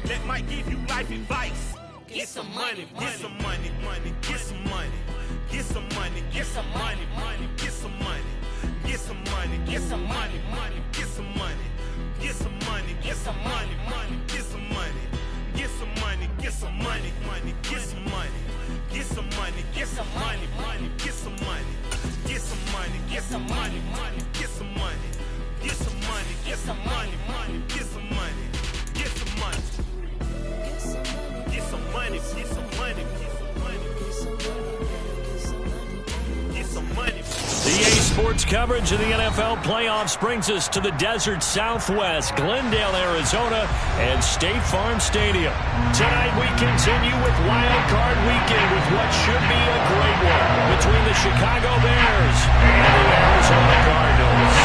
that might give you life advice. Get some money, get some money, money, get some money. Get some money, get some money, money, get some money. Get some money, get some money, money, get some money. Get some money, get some money, money, get some money. Get some money, get some money, money, get some money. Get some money, get some money, money, get some money. Get some money, get some money, money, get some money. Get some money, get some money, money, get some money. Get some money. Get some money, get some money, get some money. Get some money. The EA Sports coverage of the NFL playoffs brings us to the desert Southwest, Glendale, Arizona, and State Farm Stadium. Tonight we continue with Wildcard Weekend with what should be a great one between the Chicago Bears and the Arizona Cardinals.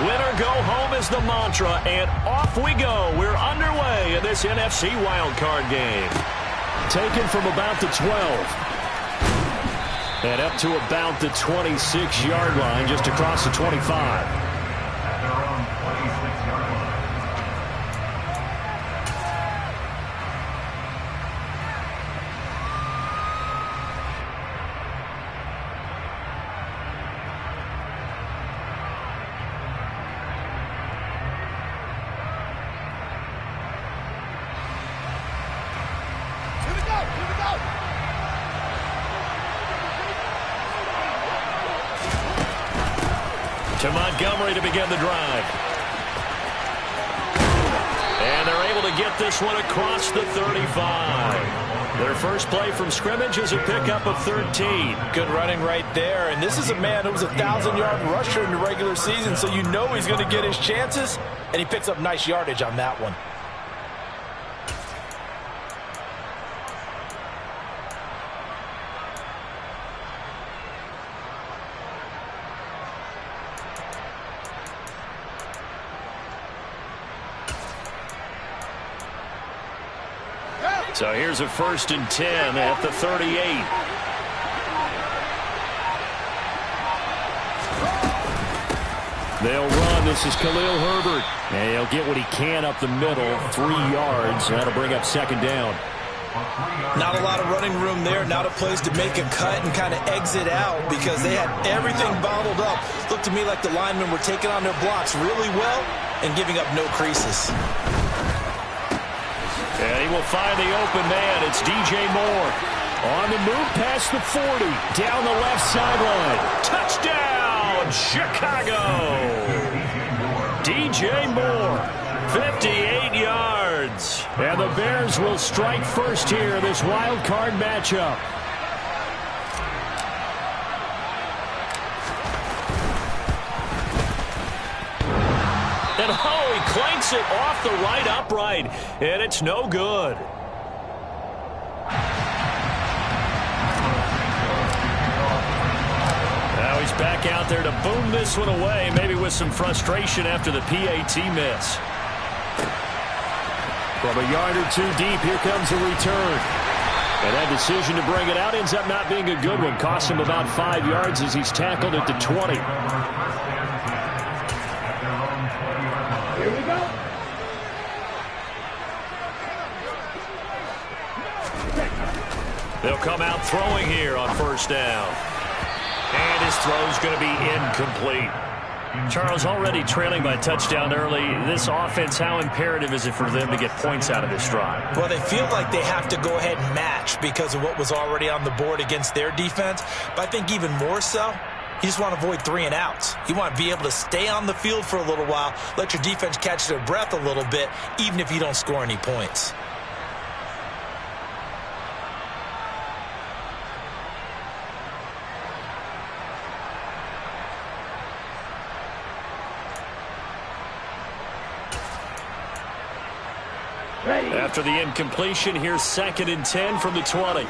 Winner go home is the mantra, and off we go. We're underway in this NFC Wildcard game. Taken from about the 12. And up to about the 26-yard line, just across the 25. To Montgomery to begin the drive. And they're able to get this one across the 35. Their first play from scrimmage is a pickup of 13. Good running right there. And this is a man who was a 1,000-yard rusher in the regular season, so you know he's going to get his chances. And he picks up nice yardage on that one. So here's a 1st and 10 at the 38. They'll run. This is Khalil Herbert. And he'll get what he can up the middle, 3 yards. That'll bring up 2nd down. Not a lot of running room there. Not a place to make a cut and kind of exit out because they had everything bottled up. Looked to me like the linemen were taking on their blocks really well and giving up no creases. And he will find the open man. It's DJ Moore. On the move past the 40. Down the left sideline. Touchdown, Chicago. DJ Moore, 58 yards. And the Bears will strike first here, this wild card matchup. And oh, he clanks it off the right upright, and it's no good. Now he's back out there to boom this one away, maybe with some frustration after the PAT miss. From a yard or two deep, here comes the return. And that decision to bring it out ends up not being a good one. Costs him about 5 yards as he's tackled at the 20. Here we go. They'll come out throwing here on 1st down. And his throw's going to be incomplete. Charles, already trailing by a touchdown early. This offense, how imperative is it for them to get points out of this drive? Well, they feel like they have to go ahead and match because of what was already on the board against their defense. But I think even more so, you just want to avoid 3 and outs. You want to be able to stay on the field for a little while, let your defense catch their breath a little bit, even if you don't score any points. After the incompletion, here's 2nd and 10 from the 20.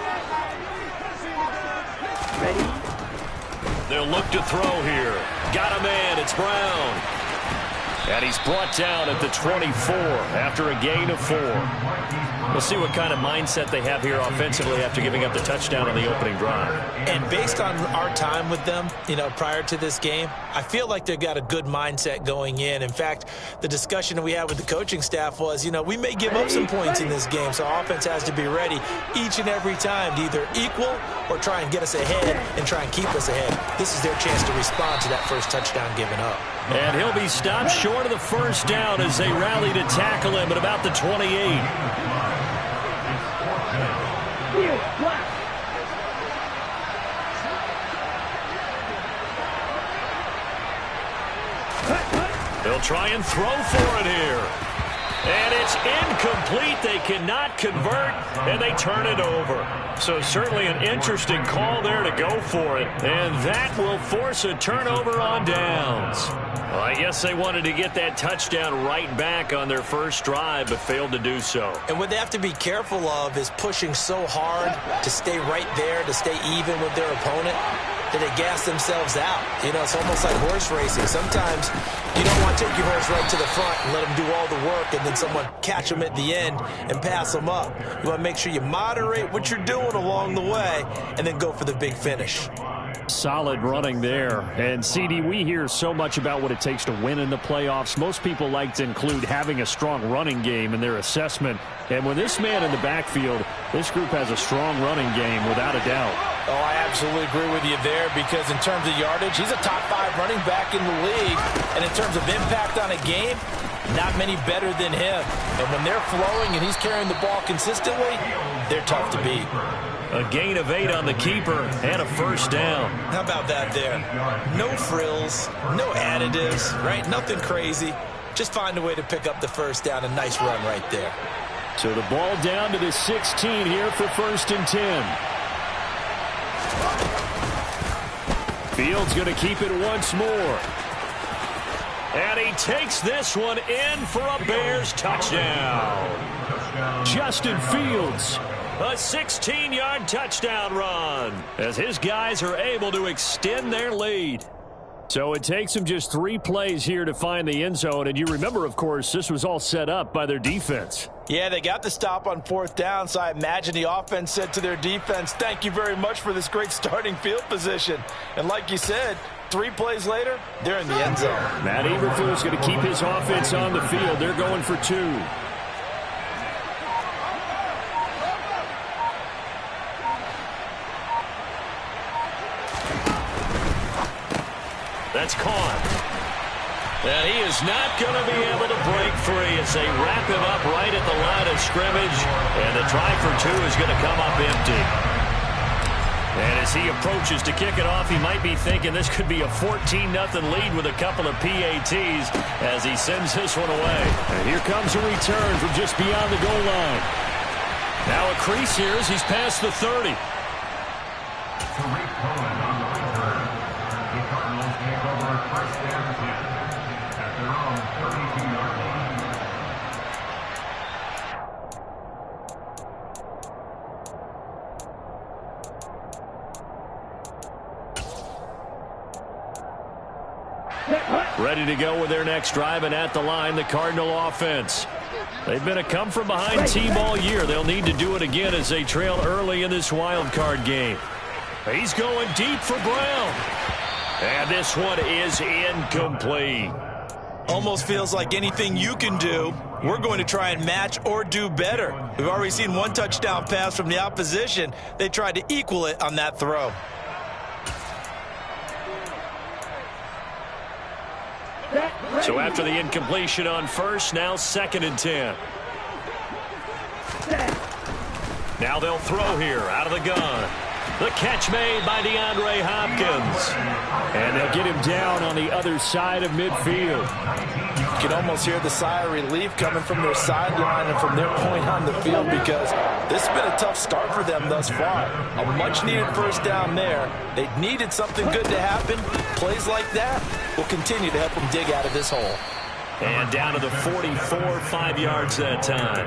They'll look to throw here. Got a man. It's Brown. And he's brought down at the 24 after a gain of 4. We'll see what kind of mindset they have here offensively after giving up the touchdown on the opening drive. And based on our time with them, prior to this game, I feel like they've got a good mindset going in. In fact, the discussion that we had with the coaching staff was, we may give up some points in this game, so our offense has to be ready each and every time to either equal or try and get us ahead and try and keep us ahead. This is their chance to respond to that first touchdown given up. And he'll be stopped short of the first down as they rally to tackle him at about the 28. They'll try and throw for it here. And it's incomplete. They cannot convert, and they turn it over. So certainly an interesting call there to go for it. And that will force a turnover on downs. Well, I guess they wanted to get that touchdown right back on their first drive, but failed to do so. And what they have to be careful of is pushing so hard to stay right there, to stay even with their opponent, that they gas themselves out. It's almost like horse racing. Sometimes you don't want to take your horse right to the front and let them do all the work and then someone catch them at the end and pass them up. You want to make sure you moderate what you're doing along the way and then go for the big finish. Solid running there. And, CD, we hear so much about what it takes to win in the playoffs. Most people like to include having a strong running game in their assessment. And when this man in the backfield, this group has a strong running game without a doubt. Oh, I absolutely agree with you there because in terms of yardage, he's a top 5 running back in the league. And in terms of impact on a game, not many better than him. And when they're flowing and he's carrying the ball consistently, they're tough to beat. A gain of 8 on the keeper and a first down. How about that there? No frills, no additives, right? Nothing crazy. Just find a way to pick up the first down. A nice run right there. So the ball down to the 16 here for 1st and 10. Fields going to keep it once more. And he takes this one in for a Bears touchdown. Justin Fields. A 16-yard touchdown run as his guys are able to extend their lead. So it takes them just 3 plays here to find the end zone. And you remember, of course, this was all set up by their defense. Yeah, they got the stop on 4th down, so I imagine the offense said to their defense, thank you very much for this great starting field position. And like you said, 3 plays later, they're in the end zone. Matt Eberflus going to keep his offense on the field. They're going for 2. That's caught. And he is not going to be able to break free as they wrap him up right at the line of scrimmage. And the try for 2 is going to come up empty. And as he approaches to kick it off, he might be thinking this could be a 14-0 lead with a couple of PATs as he sends this one away. And here comes a return from just beyond the goal line. Now a crease here as he's past the 30. Ready to go with their next drive, and at the line, the Cardinal offense. They've been a come-from-behind team all year. They'll need to do it again as they trail early in this wild card game. He's going deep for Brown. And this one is incomplete. Almost feels like anything you can do, we're going to try and match or do better. We've already seen 1 touchdown pass from the opposition. They tried to equal it on that throw. So after the incompletion on first, now 2nd and 10. Now they'll throw here out of the gun. The catch made by DeAndre Hopkins. And they'll get him down on the other side of midfield. You can almost hear the sigh of relief coming from their sideline and from their point on the field because this has been a tough start for them thus far. A much-needed first down there. They needed something good to happen. Plays like that will continue to help them dig out of this hole. And down to the 44, 5 yards that time.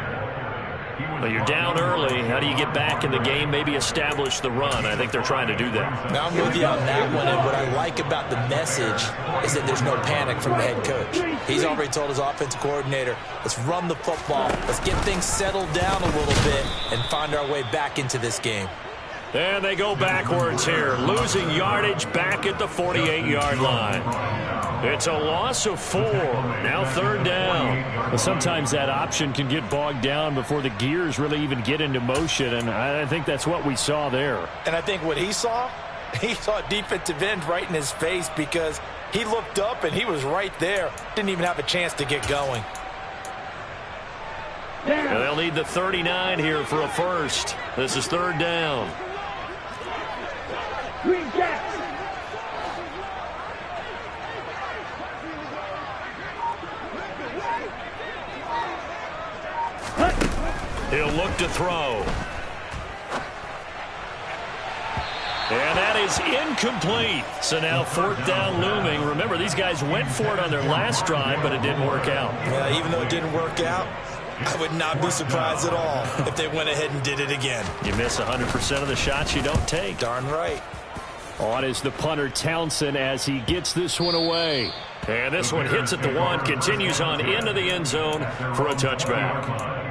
Well, you're down early. How do you get back in the game, maybe establish the run? I think they're trying to do that. Now I'm with you on that one, and what I like about the message is that there's no panic from the head coach. He's already told his offensive coordinator, let's run the football, let's get things settled down a little bit and find our way back into this game. And they go backwards here, losing yardage back at the 48-yard line. It's a loss of 4. Now 3rd down. Well, sometimes that option can get bogged down before the gears really even get into motion, and I think that's what we saw there. And I think what he saw a defensive end right in his face because he looked up and he was right there. Didn't even have a chance to get going. And they'll need the 39 here for a first. This is 3rd down. Green Jacks. He'll look to throw. And that is incomplete. So now 4th down looming. Remember, these guys went for it on their last drive, but it didn't work out. Yeah, even though it didn't work out, I would not be surprised at all if they went ahead and did it again. You miss 100% of the shots you don't take. Darn right. On is the punter, Townsend, as he gets this one away. And this one hits at the 1, continues on into the end zone for a touchback.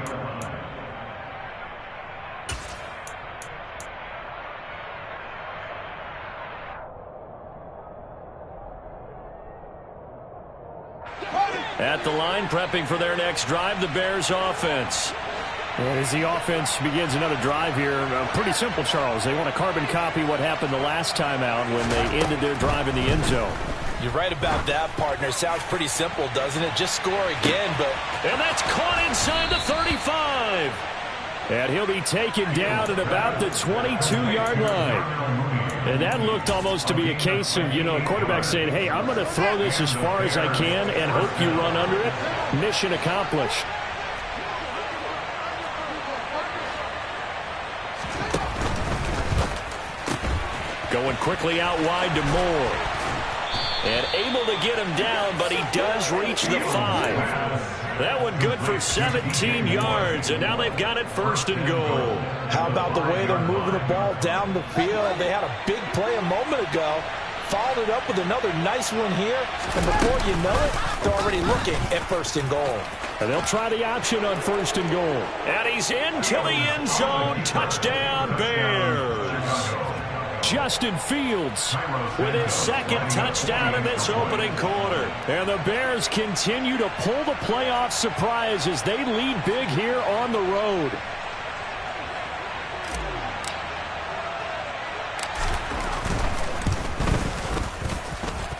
At the line, prepping for their next drive, the Bears offense. And as the offense begins another drive here, pretty simple, Charles. They want to carbon copy what happened the last time out when they ended their drive in the end zone. You're right about that, partner. Sounds pretty simple, doesn't it? Just score again, but... And that's caught inside the 35. And he'll be taken down at about the 22-yard line. And that looked almost to be a case of, a quarterback saying, hey, I'm going to throw this as far as I can and hope you run under it. Mission accomplished. Going quickly out wide to Moore. And able to get him down, but he does reach the 5. That one good for 17 yards, and now they've got it 1st and goal. How about the way they're moving the ball down the field? They had a big play a moment ago, followed it up with another nice one here, and before you know it, they're already looking at 1st and goal. And they'll try the option on 1st and goal. And he's into the end zone. Touchdown, Bears. Justin Fields with his 2nd touchdown in this opening quarter. And the Bears continue to pull the playoff surprise as they lead big here on the road.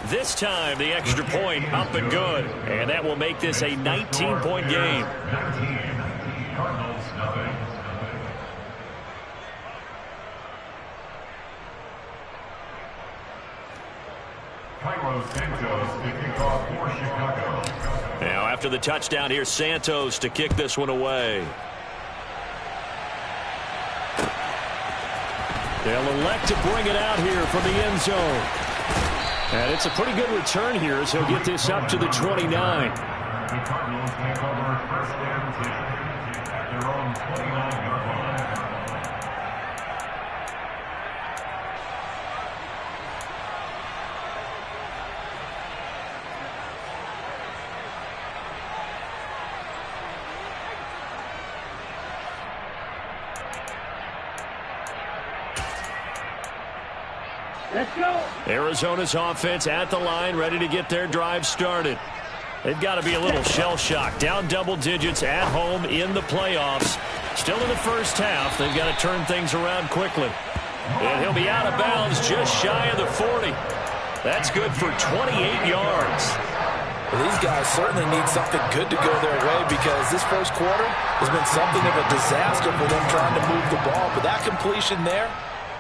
This time, the extra point up and good. And that will make this a 19-point game. Cardinals, nothing. Now after the touchdown, here's Santos to kick this one away. They'll elect to bring it out here from the end zone. And it's a pretty good return here as he'll get this up to the 29. The Cardinals take over 1st and 10 at their own 29-yard line. Let's go. Arizona's offense at the line, ready to get their drive started. They've got to be a little shell-shocked. Down double digits at home in the playoffs. Still in the first half. They've got to turn things around quickly. And he'll be out of bounds just shy of the 40. That's good for 28 yards. Well, these guys certainly need something good to go their way because this first quarter has been something of a disaster for them trying to move the ball. But that completion there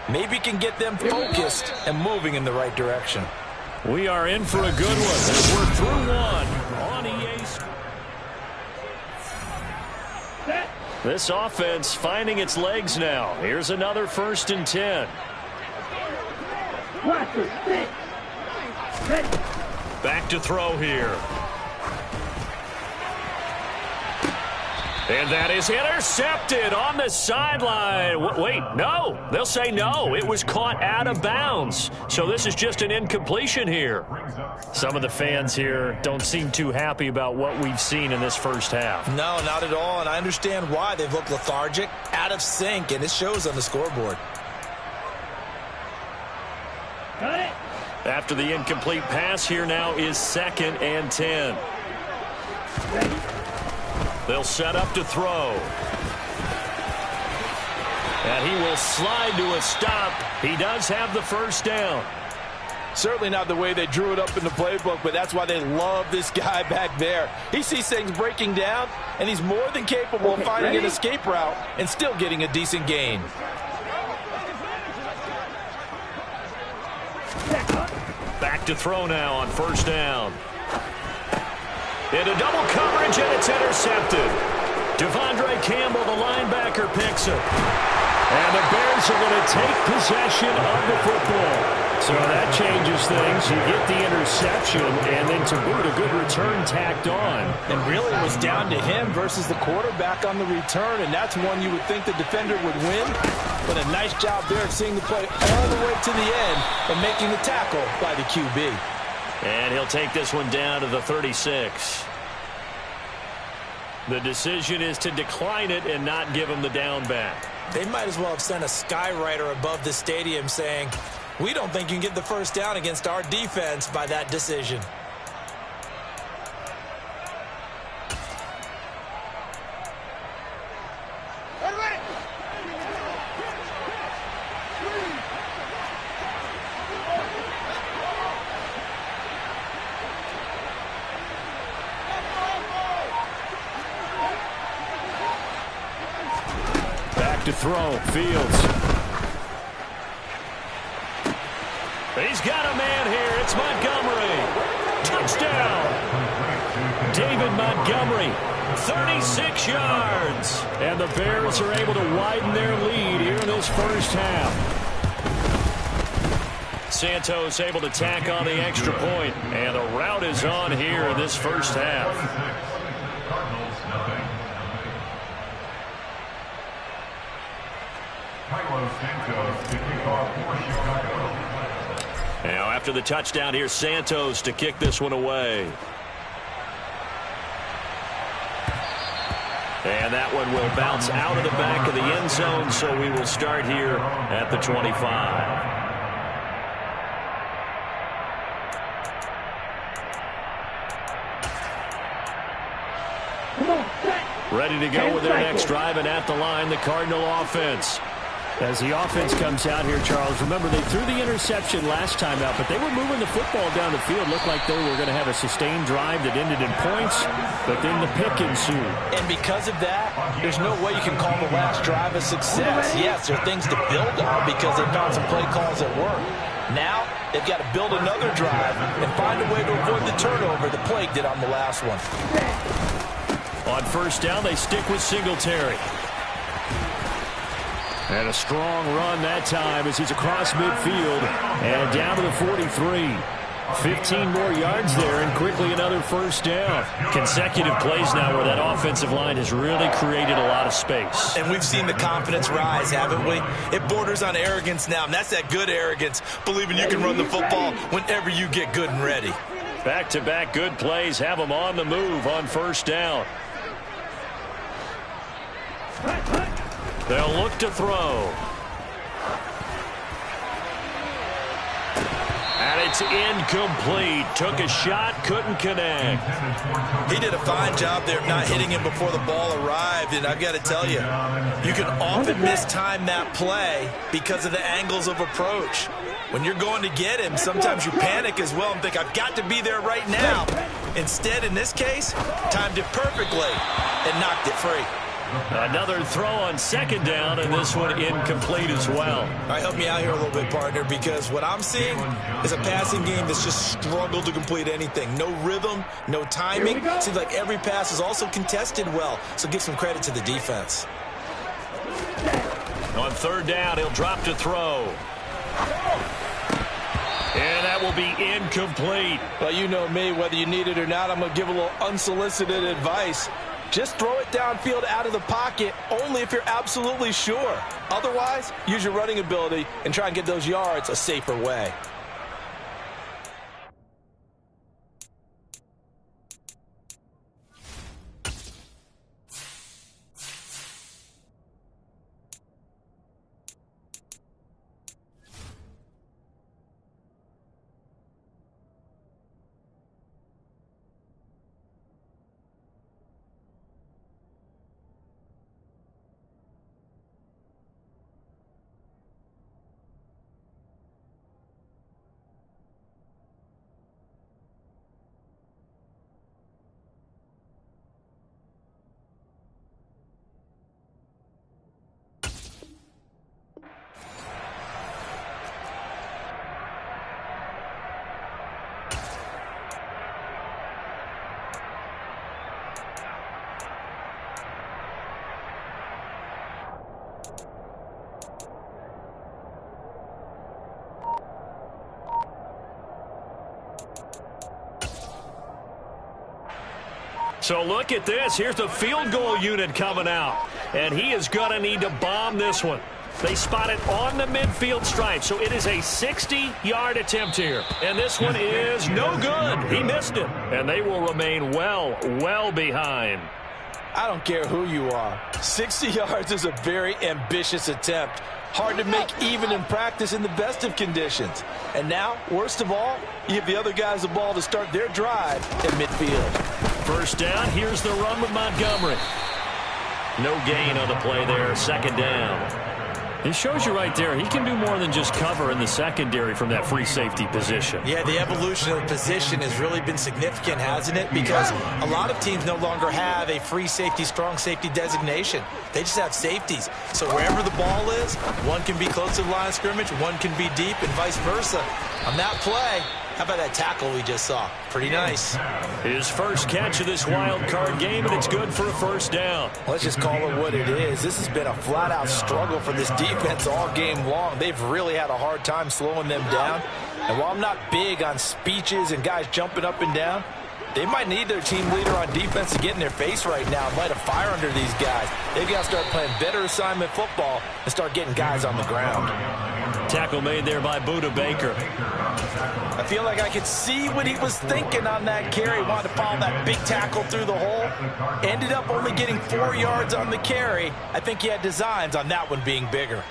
maybe can get them focused and moving in the right direction. We are in for a good one as we're through one on EA. This offense finding its legs now. Here's another 1st and 10. Back to throw here. And that is intercepted on the sideline. Wait, no. They'll say no. It was caught out of bounds. So this is just an incompletion here. Some of the fans here don't seem too happy about what we've seen in this first half. No, not at all, and I understand why. They've looked lethargic, out of sync, and it shows on the scoreboard. Got it. After the incomplete pass, here now is 2nd and 10. They'll set up to throw. And he will slide to a stop. He does have the first down. Certainly not the way they drew it up in the playbook, but that's why they love this guy back there. He sees things breaking down, and he's more than capable of finding an escape route and still getting a decent gain. Back to throw now on first down. Into double coverage, and it's intercepted. Devondre Campbell, the linebacker, picks it. And the Bears are going to take possession of the football. So that changes things. You get the interception, and then to boot, a good return tacked on. And really it was down to him versus the quarterback on the return, and that's one you would think the defender would win. But a nice job there of seeing the play all the way to the end and making the tackle by the QB. And he'll take this one down to the 36. The decision is to decline it and not give him the down back. They might as well have sent a skywriter above the stadium saying, "We don't think you can get the first down against our defense by that decision." To throw, Fields. He's got a man here. It's Montgomery. Touchdown. David Montgomery, 36 yards. And the Bears are able to widen their lead here in this first half. Santos able to tack on the extra point, and the route is on here in this first half. Now after the touchdown, here's Santos to kick this one away. And that one will bounce out of the back of the end zone, so we will start here at the 25. Ready to go with their next drive, and at the line, the Cardinal offense. As the offense comes out here, Charles, remember they threw the interception last time out, but they were moving the football down the field. Looked like they were going to have a sustained drive that ended in points, but then the pick ensued. And because of that, there's no way you can call the last drive a success. Yes, there are things to build on because they found some play calls that work. Now, they've got to build another drive and find a way to avoid the turnover the Plague did on the last one. On first down, they stick with Singletary. And a strong run that time as he's across midfield and down to the 43. 15 more yards there and quickly another first down. Consecutive plays now where that offensive line has really created a lot of space. And we've seen the confidence rise, haven't we? It borders on arrogance now, and that's that good arrogance, believing you can run the football whenever you get good and ready. Back-to-back good plays have them on the move on first down. They'll look to throw. And it's incomplete. Took a shot, couldn't connect. He did a fine job there of not hitting him before the ball arrived, and I've got to tell you, you can often mistime that play because of the angles of approach. When you're going to get him, sometimes you panic as well and think, I've got to be there right now. Instead, in this case, timed it perfectly and knocked it free. Another throw on second down, and this one incomplete as well. All right, help me out here a little bit, partner, because what I'm seeing is a passing game that's just struggled to complete anything. No rhythm, no timing. Seems like every pass is also contested well, so give some credit to the defense. On third down, he'll drop to throw. And that will be incomplete. Well, you know me, whether you need it or not, I'm going to give a little unsolicited advice. Just throw it downfield out of the pocket only if you're absolutely sure. Otherwise, use your running ability and try and get those yards a safer way. So look at this. Here's the field goal unit coming out. And he is going to need to bomb this one. They spot it on the midfield stripe. So it is a 60-yard attempt here. And this one is no good. He missed it. And they will remain well behind. I don't care who you are. 60 yards is a very ambitious attempt. Hard to make even in practice in the best of conditions. And now, worst of all, you give the other guys the ball to start their drive at midfield. First down, here's the run with Montgomery. No gain on the play there, second down. It shows you right there, he can do more than just cover in the secondary from that free safety position. Yeah, the evolution of the position has really been significant, hasn't it? Because a lot of teams no longer have a free safety, strong safety designation. They just have safeties. So wherever the ball is, one can be close to the line of scrimmage, one can be deep, and vice versa. On that play, how about that tackle we just saw? Pretty nice. His first catch of this wild card game, and it's good for a first down. Let's just call it what it is. This has been a flat-out struggle for this defense all game long. They've really had a hard time slowing them down. And while I'm not big on speeches and guys jumping up and down, they might need their team leader on defense to get in their face right now and light a fire under these guys. They've got to start playing better assignment football and start getting guys on the ground. Tackle made there by Buda Baker. I feel like I could see what he was thinking on that carry. Wanted to follow that big tackle through the hole. Ended up only getting 4 yards on the carry. I think he had designs on that one being bigger.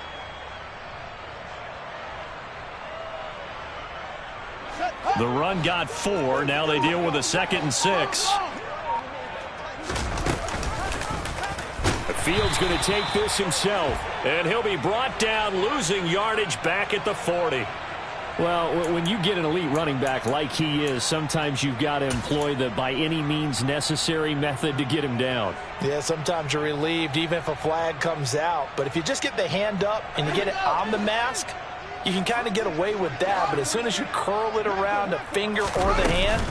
The run got 4. Now they deal with a 2nd and 6. Fields going to take this himself. And he'll be brought down, losing yardage back at the 40. Well, when you get an elite running back like he is, sometimes you've got to employ the by any means necessary method to get him down. Yeah, sometimes you're relieved even if a flag comes out. But if you just get the hand up and you get it on the mask, you can kind of get away with that. But as soon as you curl it around the finger or the hand,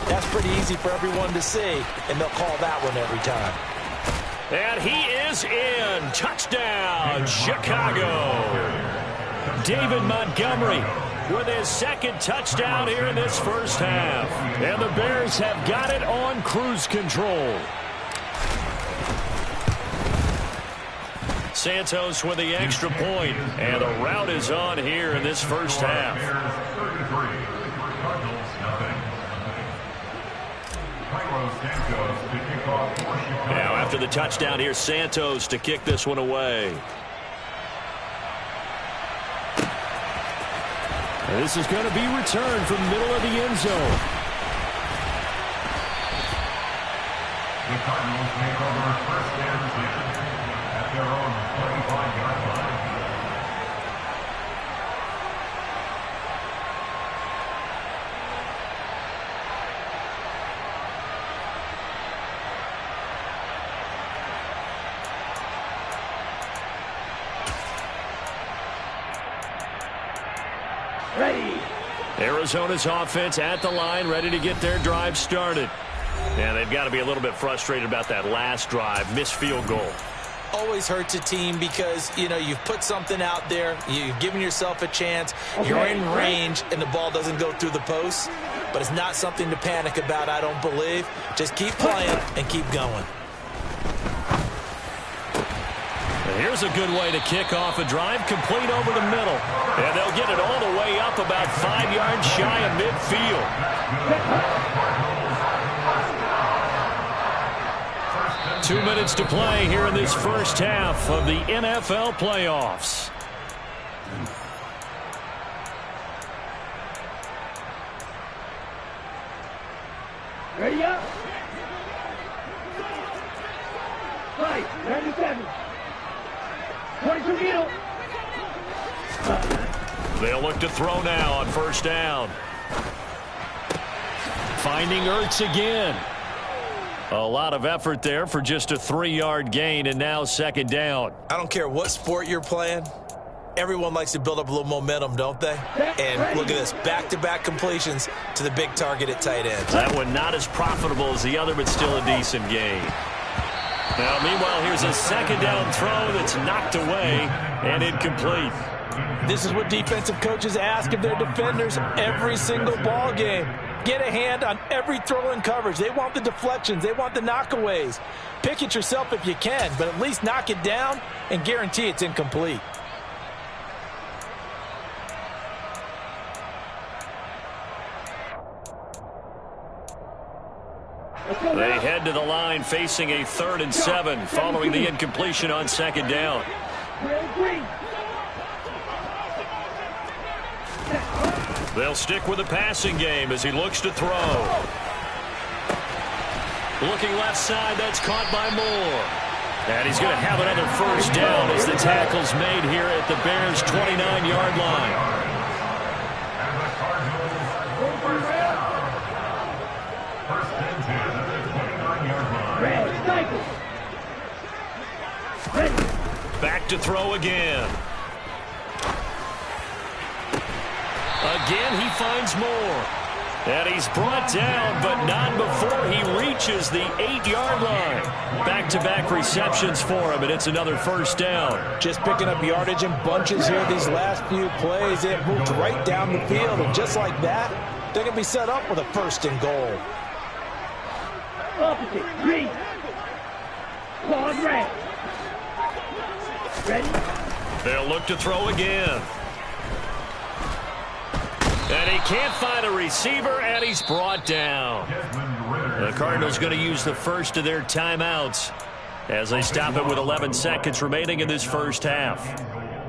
that's pretty easy for everyone to see, and they'll call that one every time. And he is in. Touchdown, Chicago. David Montgomery with his 2nd touchdown here in this first half. And the Bears have got it on cruise control. Santos with the extra point. And the route is on here in this first half. Now after the touchdown, here's Santos to kick this one away. And this is going to be returned from the middle of the end zone. The Cardinals take over first down position at their own 25-yard line. Arizona's offense at the line, ready to get their drive started. And they've got to be a little bit frustrated about that last drive, missed field goal. Always hurts a team because, you know, you've put something out there, you've given yourself a chance, you're in range, and the ball doesn't go through the posts. But it's not something to panic about, I don't believe. Just keep playing and keep going. Here's a good way to kick off a drive, complete over the middle. And they'll get it all the way up about 5 yards shy of midfield. 2 minutes to play here in this first half of the NFL playoffs. Ready up. 5, 97. 22 middle. They'll look to throw now on first down. Finding Ertz again. A lot of effort there for just a 3-yard gain, and now second down. I don't care what sport you're playing. Everyone likes to build up a little momentum, don't they? And look at this, back-to-back completions to the big target at tight end. That one not as profitable as the other, but still a decent gain. Now, meanwhile, here's a second down throw that's knocked away and incomplete. This is what defensive coaches ask of their defenders every single ball game. Get a hand on every throw in coverage. They want the deflections. They want the knockaways. Pick it yourself if you can, but at least knock it down and guarantee it's incomplete. They head to the line facing a 3rd and 7 following the incompletion on second down. They'll stick with the passing game as he looks to throw. Looking left side, that's caught by Moore. And he's going to have another first down as the tackle's made here at the Bears' 29-yard line. Back to throw again. Again, he finds Moore. And he's brought down, but not before he reaches the 8-yard line. Back-to-back receptions for him, and it's another first down. Just picking up yardage in bunches here these last few plays. They have moved right down the field, and just like that, they're going to be set up with a 1st and goal. Opposite, 3. Claws red. Ready? They'll look to throw again. And he can't find a receiver, and he's brought down. The Cardinals going to use the first of their timeouts as they stop it with 11 seconds remaining in this first half.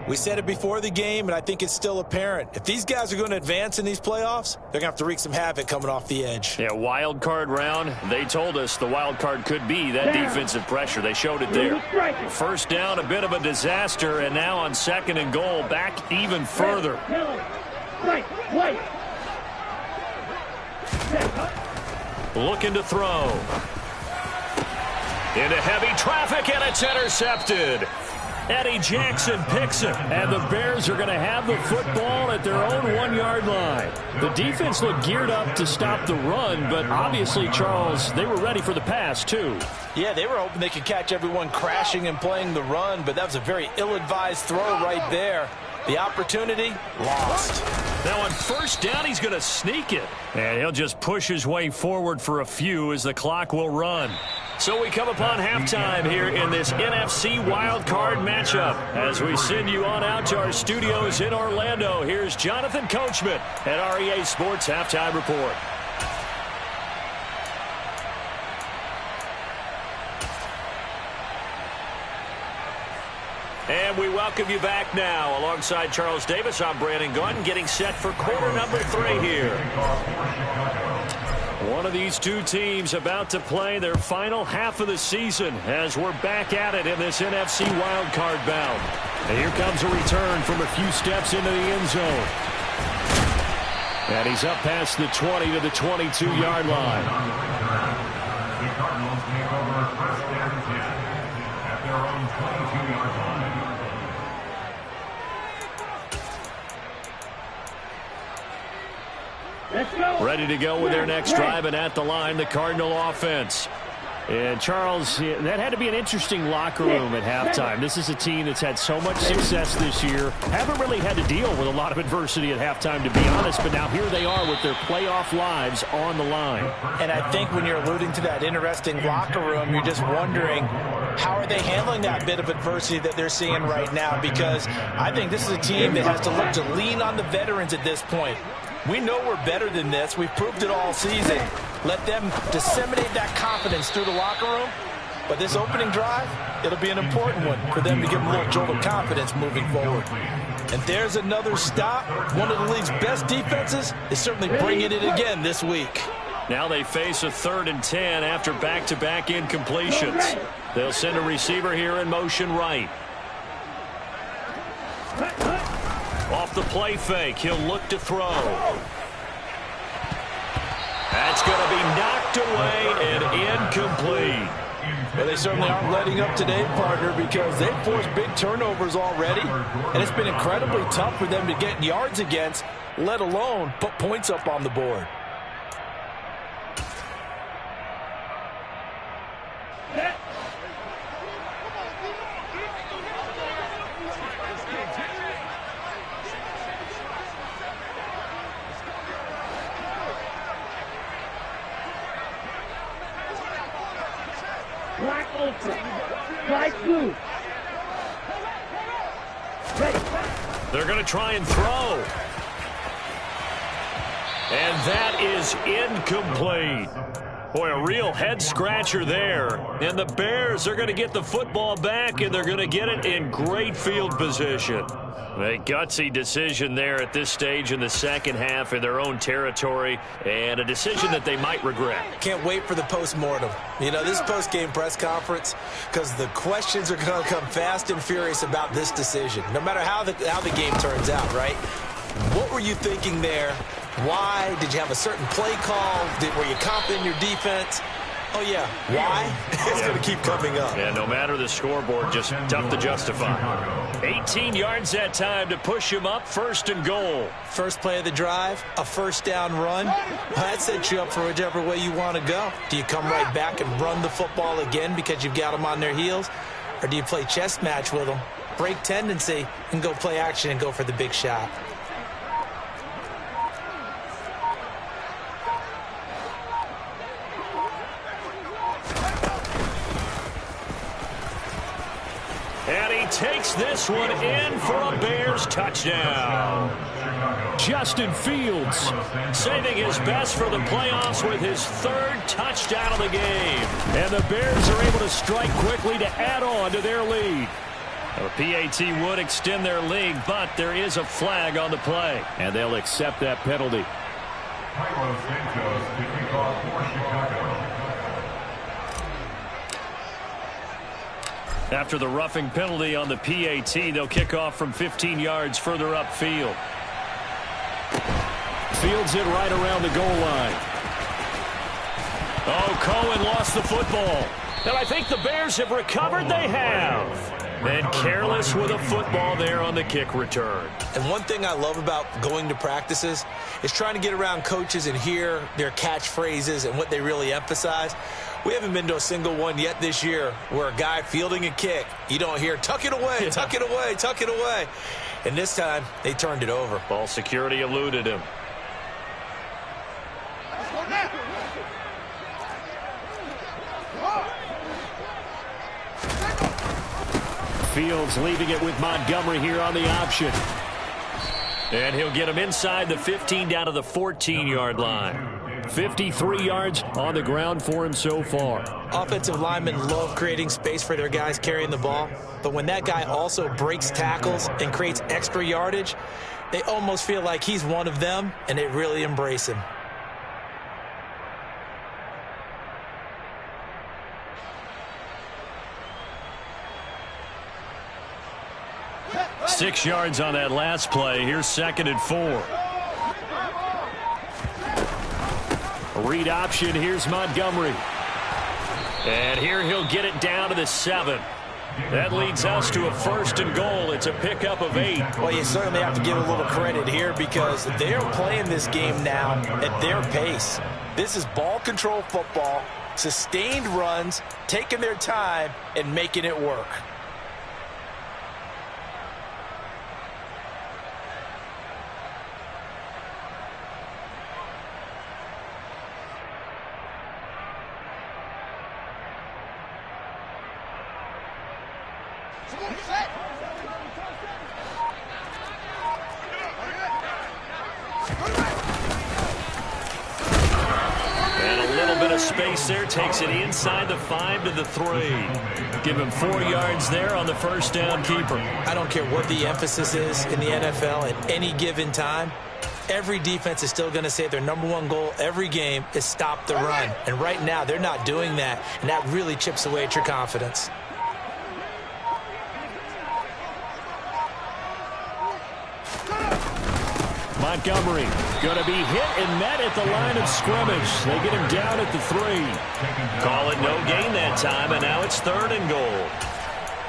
We said it before the game, and I think it's still apparent. If these guys are going to advance in these playoffs, they're going to have to wreak some havoc coming off the edge. Yeah, wild card round. They told us the wild card could be that defensive pressure. They showed it there. First down, a bit of a disaster, and now on 2nd and goal, back even further. Looking to throw. Into heavy traffic, and it's intercepted. Eddie Jackson picks it, and the Bears are going to have the football at their own 1-yard line. The defense looked geared up to stop the run, but obviously, Charles, they were ready for the pass, too. Yeah, they were hoping they could catch everyone crashing and playing the run, but that was a very ill-advised throw right there. The opportunity, lost. Now on first down, he's going to sneak it. And he'll just push his way forward for a few as the clock will run. So we come upon halftime here in this NFC wildcard matchup. As we send you on out to our studios in Orlando, here's Jonathan Coachman at REA Sports Halftime Report. And we welcome you back now. Alongside Charles Davis, I'm Brandon Gunn, getting set for quarter number 3 here. One of these two teams about to play their final half of the season as we're back at it in this NFC wildcard bout. And here comes a return from a few steps into the end zone. And he's up past the 20 to the 22-yard line. The Cardinals take over 1st and 10 at their own 22-yard line. Let's go. Ready to go with their next drive, and at the line, the Cardinal offense. And, Charles, that had to be an interesting locker room at halftime. This is a team that's had so much success this year. Haven't really had to deal with a lot of adversity at halftime, to be honest, but now here they are with their playoff lives on the line. And I think when you're alluding to that interesting locker room, you're just wondering, how are they handling that bit of adversity that they're seeing right now? Because I think this is a team that has to look to lean on the veterans at this point. We know we're better than this. We've proved it all season. Let them disseminate that confidence through the locker room. But this opening drive, it'll be an important one for them to give them a little jolt of confidence moving forward. And there's another stop. One of the league's best defenses is certainly bringing it again this week. Now they face a 3rd and 10 after back-to-back incompletions. They'll send a receiver here in motion right. Off the play fake, he'll look to throw. That's going to be knocked away and incomplete. Well, they certainly aren't letting up today, partner, because they've forced big turnovers already, and it's been incredibly tough for them to get yards against, let alone put points up on the board. Black ultra. Light blue. Ready. They're going to try and throw. And that is incomplete. Boy, a real head-scratcher there. And the Bears are going to get the football back, and they're going to get it in great field position. A gutsy decision there at this stage in the second half in their own territory, and a decision that they might regret. Can't wait for the post-mortem. You know, this post-game press conference, because the questions are going to come fast and furious about this decision, no matter how the game turns out, right? What were you thinking there? Why? Did you have a certain play call? Were you confident in your defense? Oh, yeah. Why? It's going to keep coming up. Yeah, no matter the scoreboard, just tough to justify. 18 yards that time to push him up, 1st and goal. First play of the drive, a first down run. That sets you up for whichever way you want to go. Do you come right back and run the football again because you've got them on their heels? Or do you play chess match with them, break tendency, and go play action and go for the big shot? And he takes this one in for a Bears touchdown. Justin Fields Saving his best for the playoffs with his 3rd touchdown of the game. And the Bears are able to strike quickly to add on to their lead. The PAT would extend their lead, but there is a flag on the play. And they'll accept that penalty. Carlos Santos to kick off for Chicago. After the roughing penalty on the PAT, they'll kick off from 15 yards further upfield. Fields it right around the goal line. Oh, Cohen lost the football. And I think the Bears have recovered. They have. And careless with a football there on the kick return. And one thing I love about going to practices is trying to get around coaches and hear their catchphrases and what they really emphasize. We haven't been to a single one yet this year where a guy fielding a kick, you don't hear, tuck it away, tuck it away, tuck it away. And this time, they turned it over. Ball security eluded him. Fields leaving it with Montgomery here on the option. And he'll get him inside the 15 down to the 14-yard line. 53 yards on the ground for him so far. Offensive linemen love creating space for their guys carrying the ball, but when that guy also breaks tackles and creates extra yardage, they almost feel like he's one of them, and they really embrace him. Six yards on that last play. Here's 2nd and 4. A read option. Here's Montgomery. And here he'll get it down to the 7. That leads us to a 1st and goal. It's a pickup of 8. Well, you certainly have to give a little credit here because they're playing this game now at their pace. This is ball control football. Sustained runs, taking their time, and making it work. Space there, takes it inside the 5 to the 3. Give him 4 yards there on the first down keeper. I don't care what the emphasis is in the NFL at any given time. Every defense is still going to say their #1 goal every game is stop the run. And right now, they're not doing that, and that really chips away at your confidence. Montgomery going to be hit and met at the line of scrimmage. They get him down at the 3. Call it no gain that time, and now it's 3rd and goal.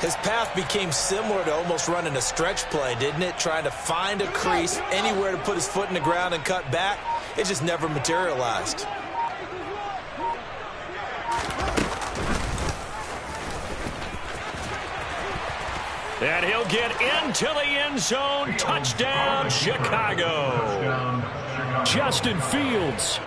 His path became similar to almost running a stretch play, didn't it? Trying to find a crease, anywhere to put his foot in the ground and cut back. It just never materialized. And he'll get into the end zone. Touchdown, Chicago. Justin Fields.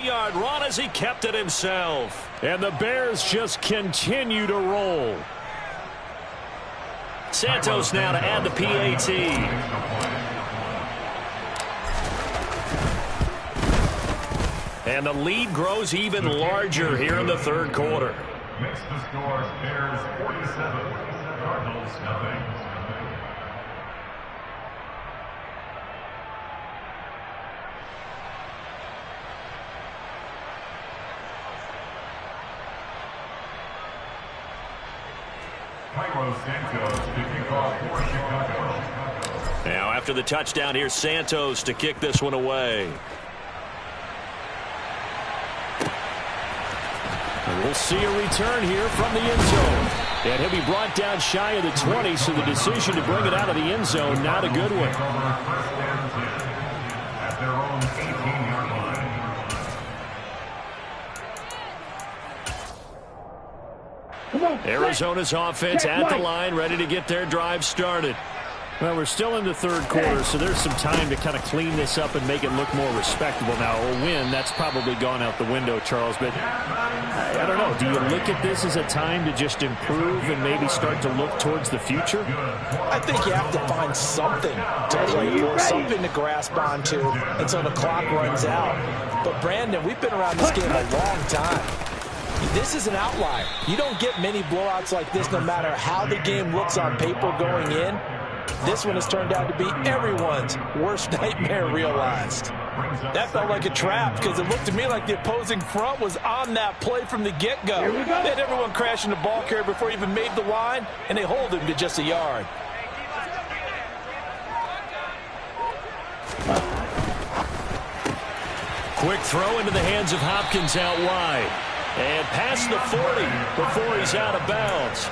Yard run as he kept it himself. And the Bears just continue to roll. Santos now to add the PAT. And the lead grows even larger here in the 3rd quarter. Makes the score Bears 47, Cardinals nothing. Now after the touchdown, here's Santos to kick this one away. And we'll see a return here from the end zone. And he'll be brought down shy of the 20, so the decision to bring it out of the end zone, not a good one. At their own 18-yard line. Arizona's offense at the line, ready to get their drive started. Well, we're still in the third quarter, so there's some time to kind of clean this up and make it look more respectable. Now, a win, that's probably gone out the window, Charles, but I don't know. Do you look at this as a time to just improve and maybe start to look towards the future? I think you have to find something to play for, something to grasp onto until the clock runs out. But, Brandon, we've been around this game a long time. This is an outlier. You don't get many blowouts like this no matter how the game looks on paper going in. This one has turned out to be everyone's worst nightmare realized. That felt like a trap because it looked to me like the opposing front was on that play from the get-go. They had everyone crashing the ball carrier before he even made the line, and they hold him to just a yard. Quick throw into the hands of Hopkins out wide. And past the 40 before he's out of bounds.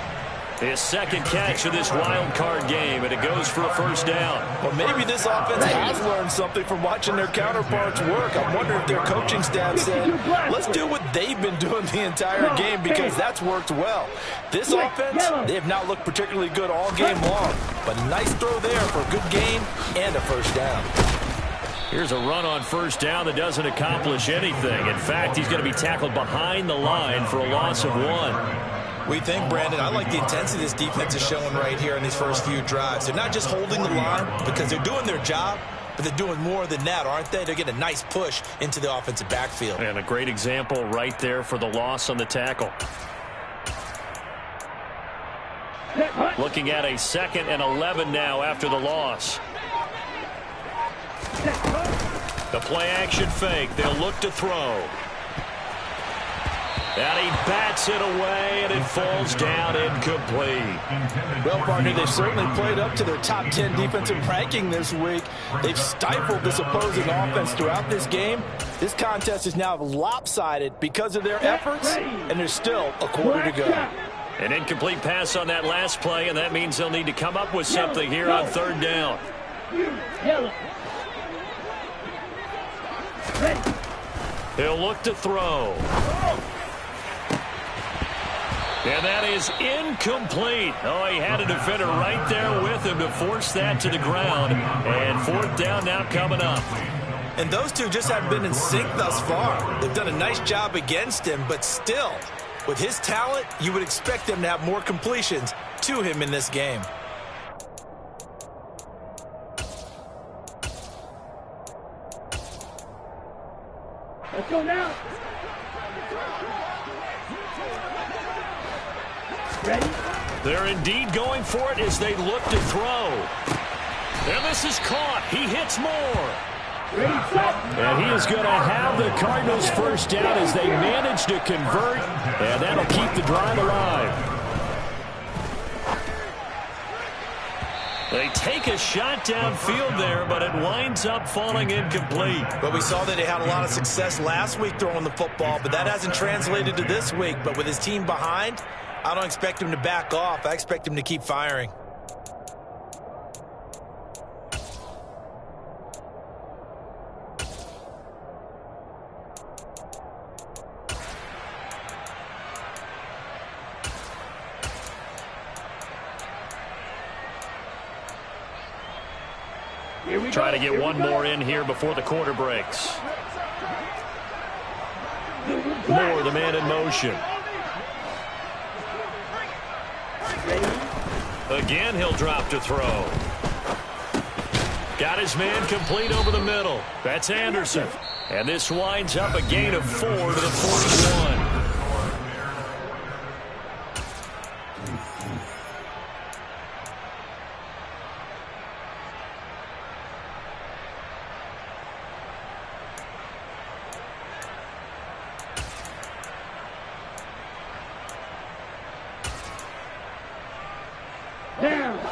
His second catch of this wild card game, and it goes for a first down. Well, maybe this offense has learned something from watching their counterparts work. I'm wondering if their coaching staff said, let's do what they've been doing the entire game because that's worked well. This offense, they have not looked particularly good all game long, but a nice throw there for a good gain and a first down. Here's a run on first down that doesn't accomplish anything. In fact, he's going to be tackled behind the line for a loss of 1. We think, Brandon, I like the intensity this defense is showing right here in these first few drives. They're not just holding the line because they're doing their job, but they're doing more than that, aren't they? They're getting a nice push into the offensive backfield. And a great example right there for the loss on the tackle. Looking at a 2nd and 11 now after the loss. The play action fake. They'll look to throw. And he bats it away, and it falls down incomplete. Well, partner, they've certainly played up to their top 10 defensive ranking this week. They've stifled this opposing offense throughout this game. This contest is now lopsided because of their efforts, and there's still a quarter to go. An incomplete pass on that last play, and that means they'll need to come up with something here on third down. He'll look to throw. And that is incomplete. Oh, he had a defender right there with him to force that to the ground. And fourth down now coming up. And those two just haven't been in sync thus far. They've done a nice job against him, but still, with his talent, you would expect them to have more completions to him in this game. Let's go now. Ready? They're indeed going for it as they look to throw. And this is caught. He hits more. Ready, set. And he is going to have the Cardinals first down as they manage to convert, and that'll keep the drive alive. They take a shot downfield there, but it winds up falling incomplete. But we saw that he had a lot of success last week throwing the football, but that hasn't translated to this week. But with his team behind, I don't expect him to back off. I expect him to keep firing. Try to get one more in here before the quarter breaks. Moore, the man in motion. Again, he'll drop to throw. Got his man complete over the middle. That's Anderson. And this winds up a gain of 4 to the 41.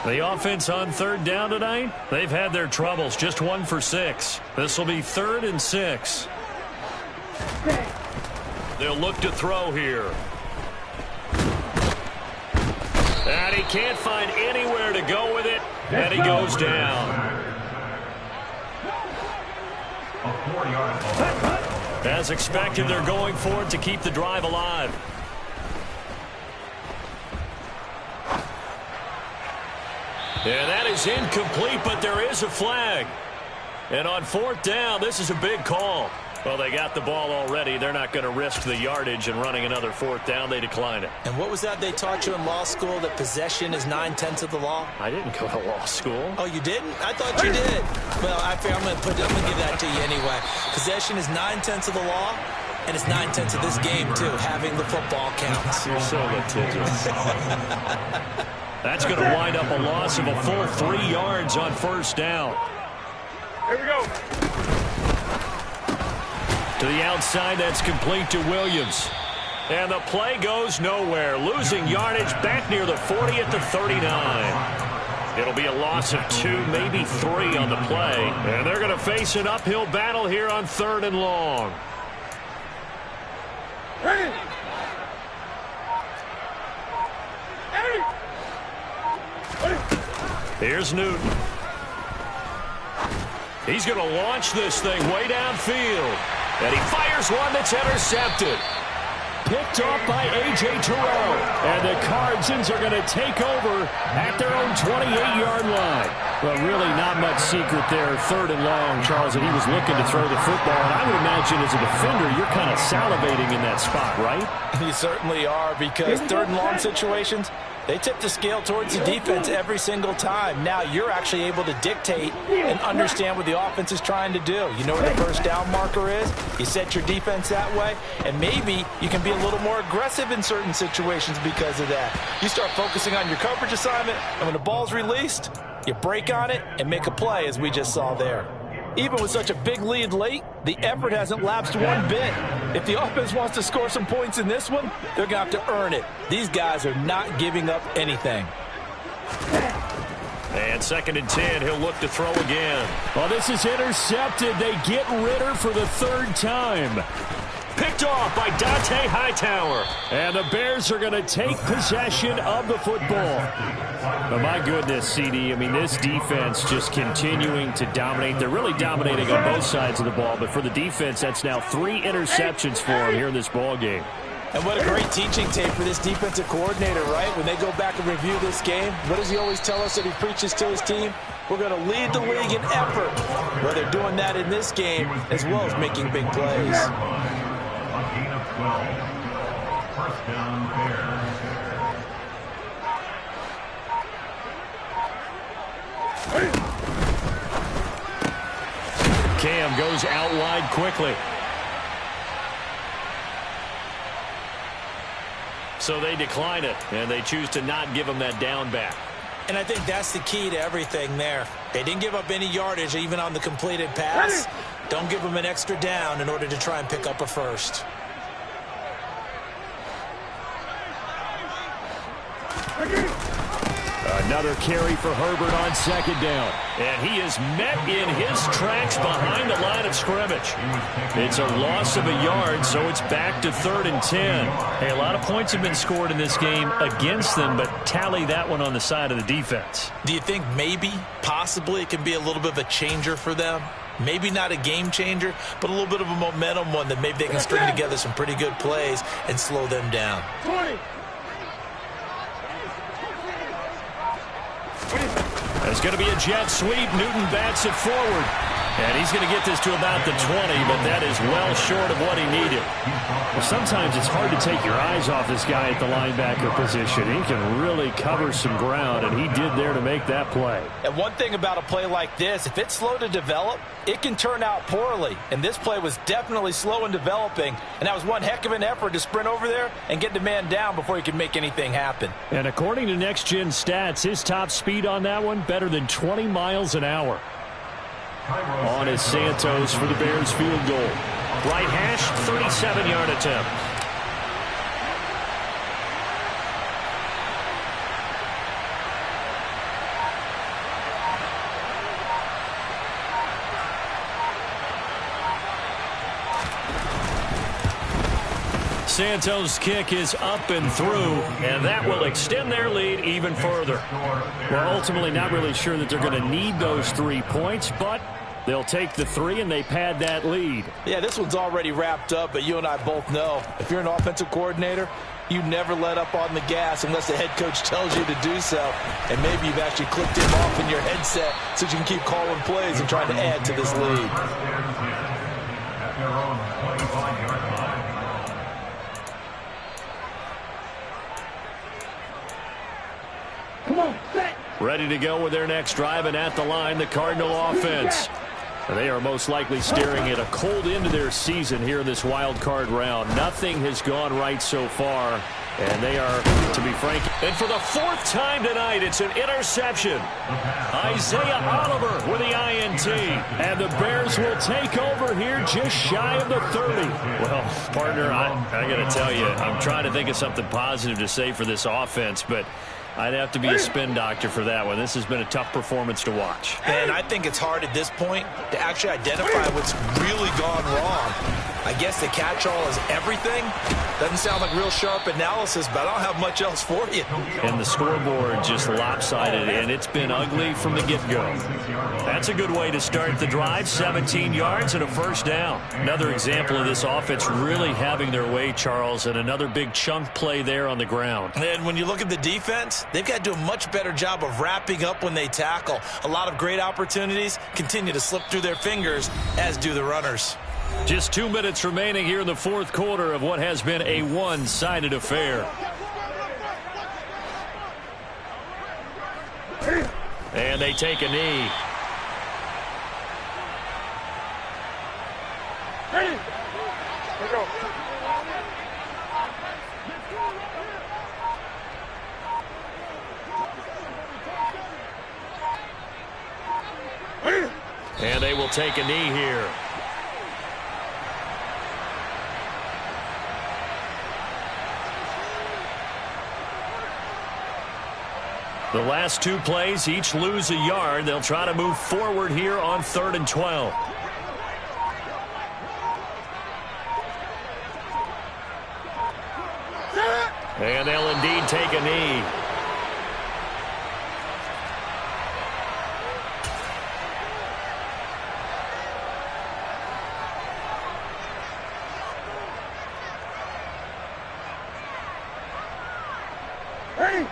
The offense on third down tonight, they've had their troubles. Just 1 for 6. This will be 3rd and 6. They'll look to throw here. And he can't find anywhere to go with it. And he goes down. As expected, they're going for it to keep the drive alive. And that is incomplete, but there is a flag. And on 4th down, this is a big call. Well, they got the ball already. They're not going to risk the yardage and running another 4th down. They decline it. And what was that they taught you in law school, that possession is 9/10 of the law? I didn't go to law school. Oh, you didn't? I thought you did. Well, I'm going to give that to you anyway. Possession is 9/10 of the law, and it's 9/10 of this game, too. Having the football counts. You're so litigious. That's going to wind up a loss of a full 3 yards on 1st down. Here we go. To the outside, that's complete to Williams. And the play goes nowhere. Losing yardage back near the 40 at the 39. It'll be a loss of 2, maybe 3 on the play. And they're going to face an uphill battle here on 3rd and long. Ready. Here's Newton. He's going to launch this thing way downfield. And he fires one that's intercepted. Picked off by A.J. Terrell. And the Cardsons are going to take over at their own 28-yard line. Well, really not much secret there. 3rd and long, Charles, and he was looking to throw the football. And I would imagine as a defender, you're kind of salivating in that spot, right? You certainly are, because 3rd and long situations, they tip the scale towards the defense every single time. Now you're actually able to dictate and understand what the offense is trying to do. You know where the 1st down marker is. You set your defense that way, and maybe you can be a little more aggressive in certain situations because of that. You start focusing on your coverage assignment, and when the ball's released, you break on it and make a play, as we just saw there. Even with such a big lead late, the effort hasn't lapsed one bit. If the offense wants to score some points in this one, they're going to have to earn it. These guys are not giving up anything. And 2nd and 10, he'll look to throw again. Well, this is intercepted. They get Ritter for the 3rd time. Picked off by Dante Hightower. And the Bears are going to take possession of the football. But my goodness, CD, I mean, this defense just continuing to dominate. They're really dominating on both sides of the ball. But for the defense, that's now 3 interceptions for them here in this ball game. And what a great teaching tape for this defensive coordinator, right? When they go back and review this game, what does he always tell us that he preaches to his team? We're going to lead the league in effort. Well, they're doing that in this game as well as making big plays. A gain of 12. 1st down, Bears. Cam goes out wide quickly. So they decline it, and they choose to not give him that down back. And I think that's the key to everything there. They didn't give up any yardage even on the completed pass. Don't give them an extra down in order to try and pick up a 1st. Another carry for Herbert on 2nd down. And he is met in his tracks behind the line of scrimmage. It's a loss of a yard, so it's back to 3rd and 10. Hey, a lot of points have been scored in this game against them, but tally that one on the side of the defense. Do you think maybe, possibly, it can be a little bit of a changer for them? Maybe not a game changer, but a little bit of a momentum one that maybe they can string together some pretty good plays and slow them down. 20. It's going to be a jet sweep. Newton bats it forward. And he's going to get this to about the 20, but that is well short of what he needed. Well, sometimes it's hard to take your eyes off this guy at the linebacker position. He can really cover some ground, and he did there to make that play. And one thing about a play like this, if it's slow to develop, it can turn out poorly. And this play was definitely slow in developing, and that was one heck of an effort to sprint over there and get the man down before he could make anything happen. And according to Next Gen Stats, his top speed on that one, better than 20 miles an hour. On is Santos for the Bears field goal. Right hash, 37-yard attempt. Santos' kick is up and through, and that will extend their lead even further. Well, ultimately not really sure that they're going to need those 3 points, but they'll take the 3 and they pad that lead. Yeah, this one's already wrapped up, but you and I both know if you're an offensive coordinator, You never let up on the gas unless the head coach tells you to do so. And maybe you've actually clicked him off in your headset so you can keep calling plays and trying to add to this lead. At their own 25-yard line. Come on, set. Ready to go with their next drive, and at the line, the Cardinal offense. They are most likely staring at a cold end to their season here in this wild card round. Nothing has gone right so far, and they are, to be frank. And for the fourth time tonight, it's an interception. Isaiah Oliver with the INT. And the Bears will take over here just shy of the 30. Well, partner, I got to tell you, I'm trying to think of something positive to say for this offense, but I'd have to be a spin doctor for that one. This has been a tough performance to watch. And I think it's hard at this point to actually identify what's really gone wrong. I guess the catch-all is everything. Doesn't sound like real sharp analysis, but I don't have much else for you. And the scoreboard just lopsided, and it's been ugly from the get-go. That's a good way to start the drive. 17 yards and a first down. Another example of this offense really having their way, Charles, and another big chunk play there on the ground. And when you look at the defense, they've got to do a much better job of wrapping up when they tackle. A lot of great opportunities continue to slip through their fingers, as do the runners. Just 2 minutes remaining here in the fourth quarter of what has been a one-sided affair. And they take a knee. Ready? Here we go. And they will take a knee here. The last two plays each lose a yard. They'll try to move forward here on 3rd and 12. And they'll indeed take a knee. Ready?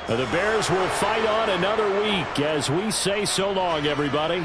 The Bears will fight on another week as we say so long, everybody.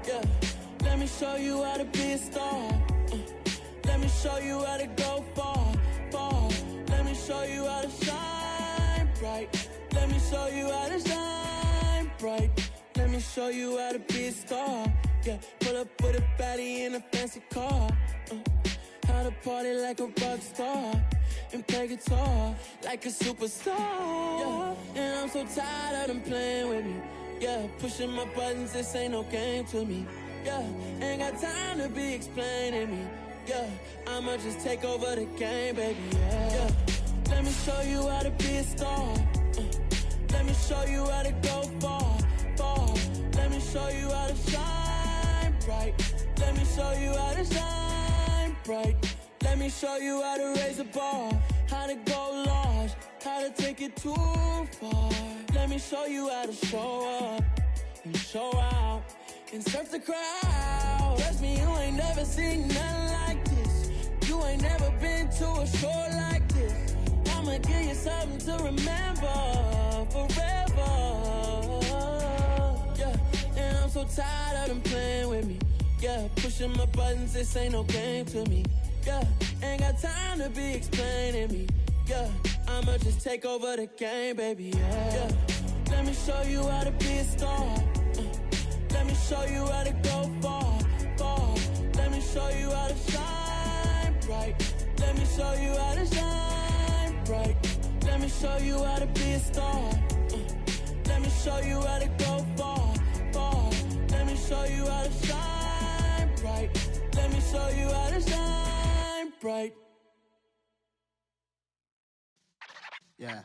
Yeah, let me show you how to be a star. Let me show you how to go far, far. show you how to shine bright. Let me show you how to shine bright. Let me show you how to be a star. Yeah, pull up with a baddie in a fancy car. How to party like a rock star and play guitar like a superstar. Yeah, and I'm so tired of them playing with me. Yeah, pushing my buttons, this ain't no game to me. Yeah, ain't got time to be explaining me. Yeah, I'ma just take over the game, baby. Yeah, let me show you how to be a star. Let me show you how to go far, far. Let me show you how to shine bright. Let me show you how to shine bright. Let me show you how to raise the bar, how to go large, how to take it too far. Let me show you how to show up and show out and surf the crowd. Trust me, you ain't never seen nothing like this. You ain't never been to a show like this. I'ma give you something to remember forever. Yeah, and I'm so tired of them playing with me. Yeah, pushing my buttons, this ain't no game to me. Yeah, ain't got time to be explaining me. Yeah, I'ma just take over the game, baby. Yeah, let me show you how to be a star. Let me show you how to go far, far. Let me show you how to shine bright. Let me show you how to shine bright. Let me show you how to be a star. Let me show you how to go far, far. Let me show you how to shine bright. Let me show you how to shine bright. Yeah.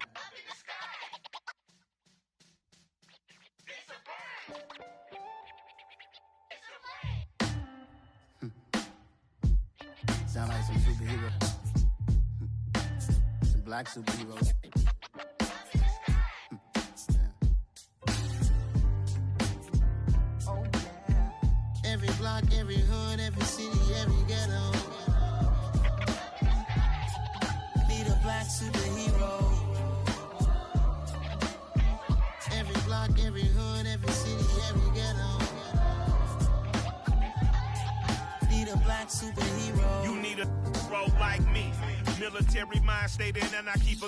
Sound like some superheroes. Some black superheroes. Oh, yeah. Every block, every hood, every city, every ghetto. Be the black superhero. Every block, every hood, every city, every ghetto. Be the black superhero. You need a role like me. Military mind stated, and I keep a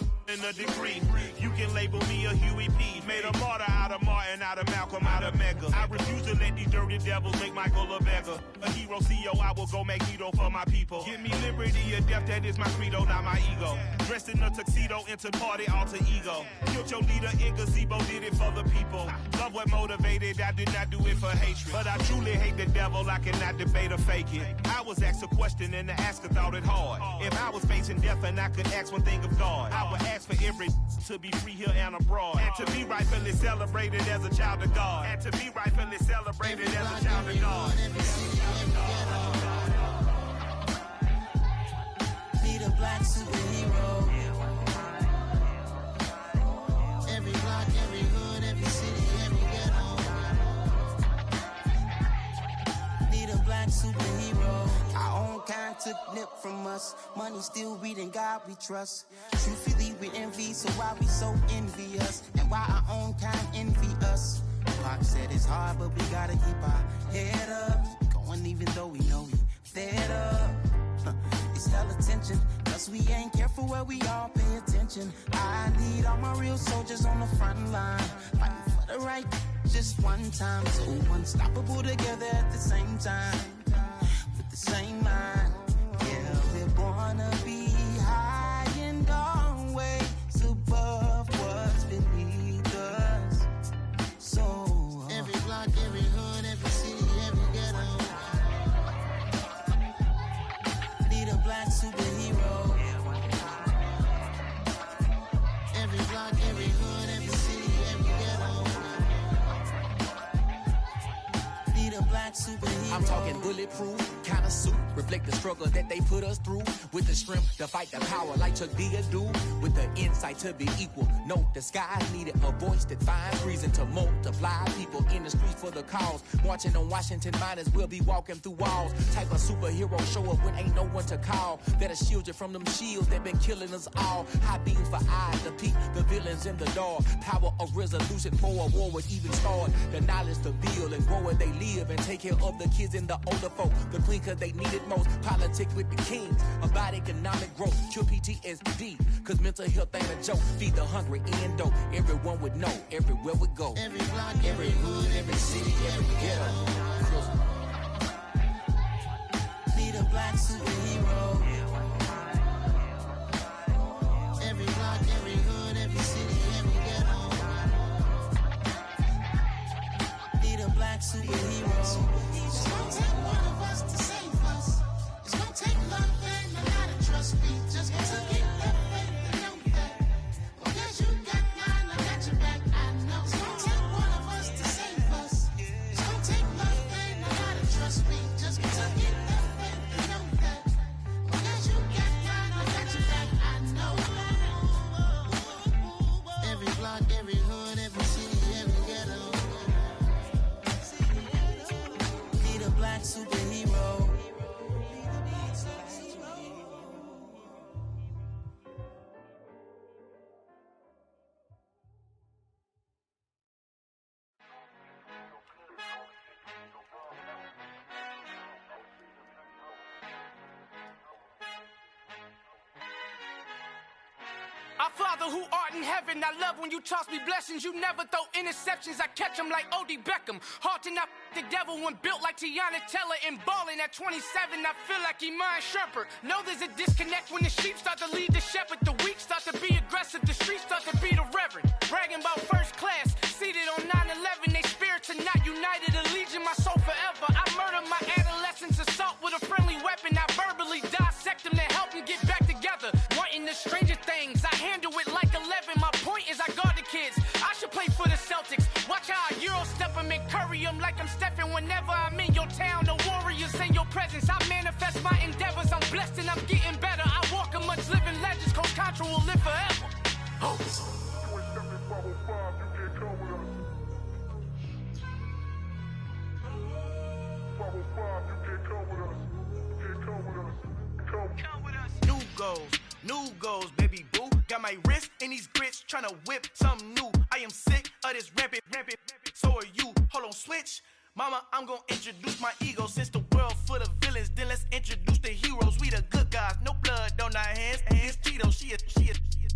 degree. You can label me a Huey P. Made a martyr out of Martin, out of Malcolm, out of Mega. I refuse to let these dirty devils make Michael a beggar. A hero CEO, I will go Magneto for my people. Give me liberty or death, that is my credo, not my ego. Dressed in a tuxedo, into party, alter ego. Killed your leader in gazebo, did it for the people. Love what motivated, I did not do it for hatred. But I truly hate the devil, I cannot debate or fake it. I was asked a question and the asker thought it hard. If I was facing death and I could ask one thing of God, I would ask for every to be free here and abroad, and to be rightfully celebrated as a child of God, and to be rightfully celebrated as a child of God. Be the black superhero. Every block, every hood, every city, every ghetto. Be the black superhero. Our own kind took nip from us. Money still reading God we trust. Truthfully we envy, so why we so envious? And why our own kind envy us? Pac said it's hard, but we gotta keep our head up. Going even though we know we fed up. It's hella tension, cause we ain't careful where we all pay attention. I need all my real soldiers on the front line, fighting for the right just one time. So unstoppable together at the same time, with the same mind. Yeah, we're born to be high and always above what's beneath us. So every block, every hood, every city, every ghetto. Be the black superhero. Every block, every hood, every city, every ghetto. Be the black superhero. I'm talking bulletproof kind of suit, reflect the struggle that they put us through, with the strength to fight the power like Chuck D do, with the insight to be equal. No disguise needed, a voice that finds reason to multiply. People in the streets for for the cause. Marching on Washington miners, we'll be walking through walls. Type of superhero show up when ain't no one to call. That'll shield you from them shields that been killing us all. High beam for eyes to peep the villains in the dark. Power of resolution for a war would even start. The knowledge to build and grow where they live and take care of the kids and the older folk. The clean cause they need it most. Politics with the kings. About economic growth. Cure PTSD. Cause mental health ain't a joke. Feed the hungry and dope. Everyone would know. Everywhere we go. Every block, every hood, every city, every ghetto. Need a black superhero. Every block, every hood, every city, every ghetto. Need a black superhero. It's gonna take one of us to save us. It's gonna take love and a lot of trust. We just got to get that faith and know that. Because you got mine, I got your back. I know. It's gonna take one of us to save us. It's gonna take love and a lot of trust. We just got to get that faith and know that. Because you got mine, I got your back. I know. Every block, every hood, every city, every ghetto. Need a black superhero. Our Father who art in heaven, I love when you toss me blessings. You never throw interceptions, I catch them like O.D. Beckham. Hard to not the devil when built like Tiana Teller and balling at 27, I feel like Iman Shumpert. Know there's a disconnect when the sheep start to lead the shepherd. The weak start to be aggressive, the streets start to be the reverend. Bragging about first class, seated on 9/11. They spirits are not united, a legion, my soul forever. I murder my adolescence, assault with a friendly weapon. I verbally dissect them to help them get back together. Wanting the stranger things, I handle it like 11. My point is I guard the kids. I should play for the Celtics. Watch how I Euro step them and curry them like I'm Stephen. Whenever I'm in your town, the warriors in your presence. I manifest my endeavors. I'm blessed and I'm getting better. I walk amongst living legends. Coach Contra will live forever. Oh. New goals, baby boo. Got my wrist in these grits, tryna whip something new. I am sick of this rampant. So are you. Hold on, switch. Mama, I'm gonna introduce my ego. Since the world full of villains, then let's introduce the heroes. We the good guys, no blood on our hands. It's Cheeto, she a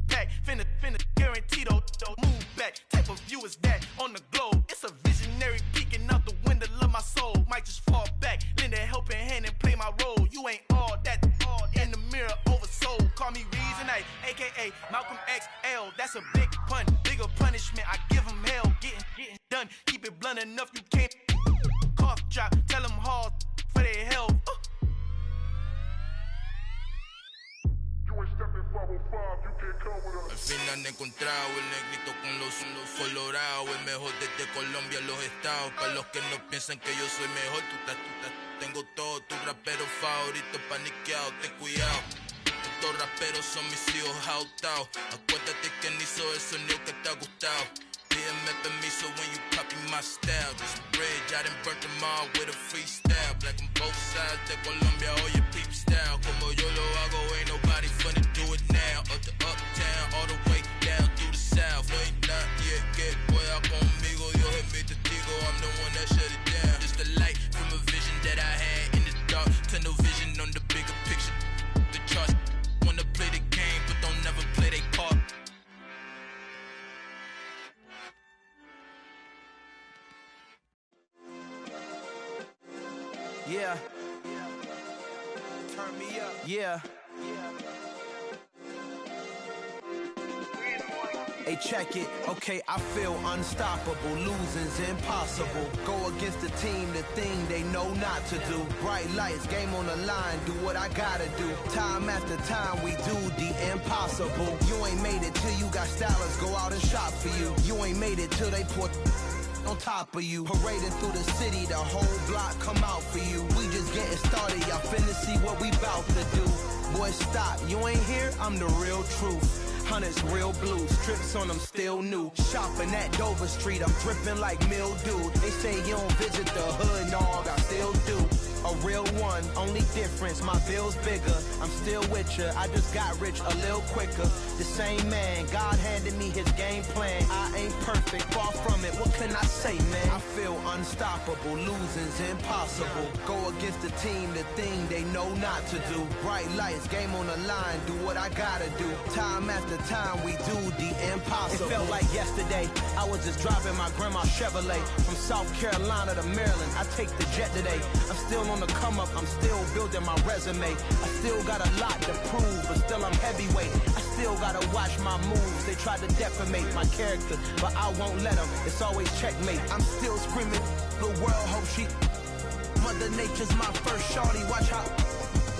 pack. Finna, guaranteed, don't move back. Type of view is that on the globe? It's a visionary peeking out the window of my soul. Might just fall back, lend a helping hand and play my role. You ain't all that in the mirror oversold. Call me Reason A, aka Malcolm XL. That's a big pun, bigger punishment. I give him hell, getting done. Keep it blunt enough, you can't cough drop. Tell them hard for their health. Al fin han encontrado el negrito con los colorados, el mejor desde Colombia a los estados. Para los que no piensan que yo soy mejor, tengo todo, tu rapero favorito paniqueado, ten cuidado. Estos raperos son mis hijos adoptados. Acuérdate quién hizo el sonido que te ha gustado. Pídeme permiso when you copy my style. This bridge, I done burnt them all with a freestyle. Black on both sides de Colombia, oye peep style. Como yo lo hago, ain't nobody finna do it now. Up to uptown, all the way down through the south. Ain't not yet, que pueda conmigo. Yo es mi testigo, I'm the one that shut it down. Just a light from a vision that I had in the dark. Tunnel vision on the bigger picture. The charts wanna play the game, but don't never play their part. Yeah. Turn me up. Yeah. Hey, check it. Okay, I feel unstoppable. Losing's impossible. Go against the team, the thing they know not to do. Bright lights, game on the line. Do what I gotta do. Time after time, we do the impossible. You ain't made it till you got stylers go out and shop for you. You ain't made it till they put on top of you. Parading through the city, the whole block come out for you. We just getting started, y'all finna see what we bout to do. Boy, stop, you ain't here, I'm the real truth. Hunters real blue, strips on them still new. Shopping at Dover Street, I'm dripping like mildew. They say you don't visit the hood, dog, I still do. A real one, only difference, my bill's bigger. I'm still with ya, I just got rich a little quicker. The same man, God handed me his game plan. I ain't perfect, far from it, what can I say, man? I feel unstoppable, losing's impossible. Go against the team, the thing they know not to do. Bright lights, game on the line, do what I gotta do. Time after time, we do the impossible. It felt like yesterday, I was just driving my grandma's Chevrolet. From South Carolina to Maryland, I take the jet today. I'm still on the come up, I'm still building my resume. I still got a lot to prove, but still I'm heavyweight. I still gotta watch my moves. They try to defamate my character, but I won't let them. It's always checkmate. I'm still screaming, the world hope she. Mother Nature's my first shorty, watch how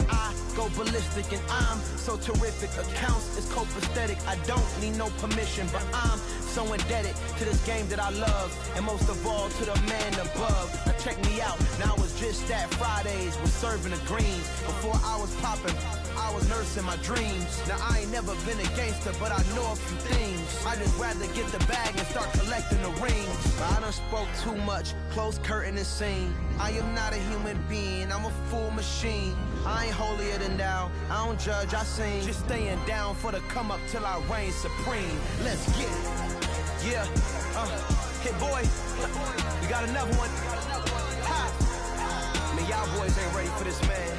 I go ballistic and I'm so terrific. Accounts is copacetic, I don't need no permission, but I'm so indebted to this game that I love, and most of all to the man above. Now check me out, now it's just that Fridays was serving the greens. Before I was popping, I was nursing my dreams. Now I ain't never been a gangster, but I know a few things. I just rather get the bag and start collecting the rings. But I done spoke too much, close curtain and scene. I am not a human being, I'm a full machine. I ain't holier than thou, I don't judge, I sing. Just staying down for the come up till I reign supreme. Let's get it. Yeah, hit boy, we got another one. Ha! Man, y'all boys ain't ready for this, man.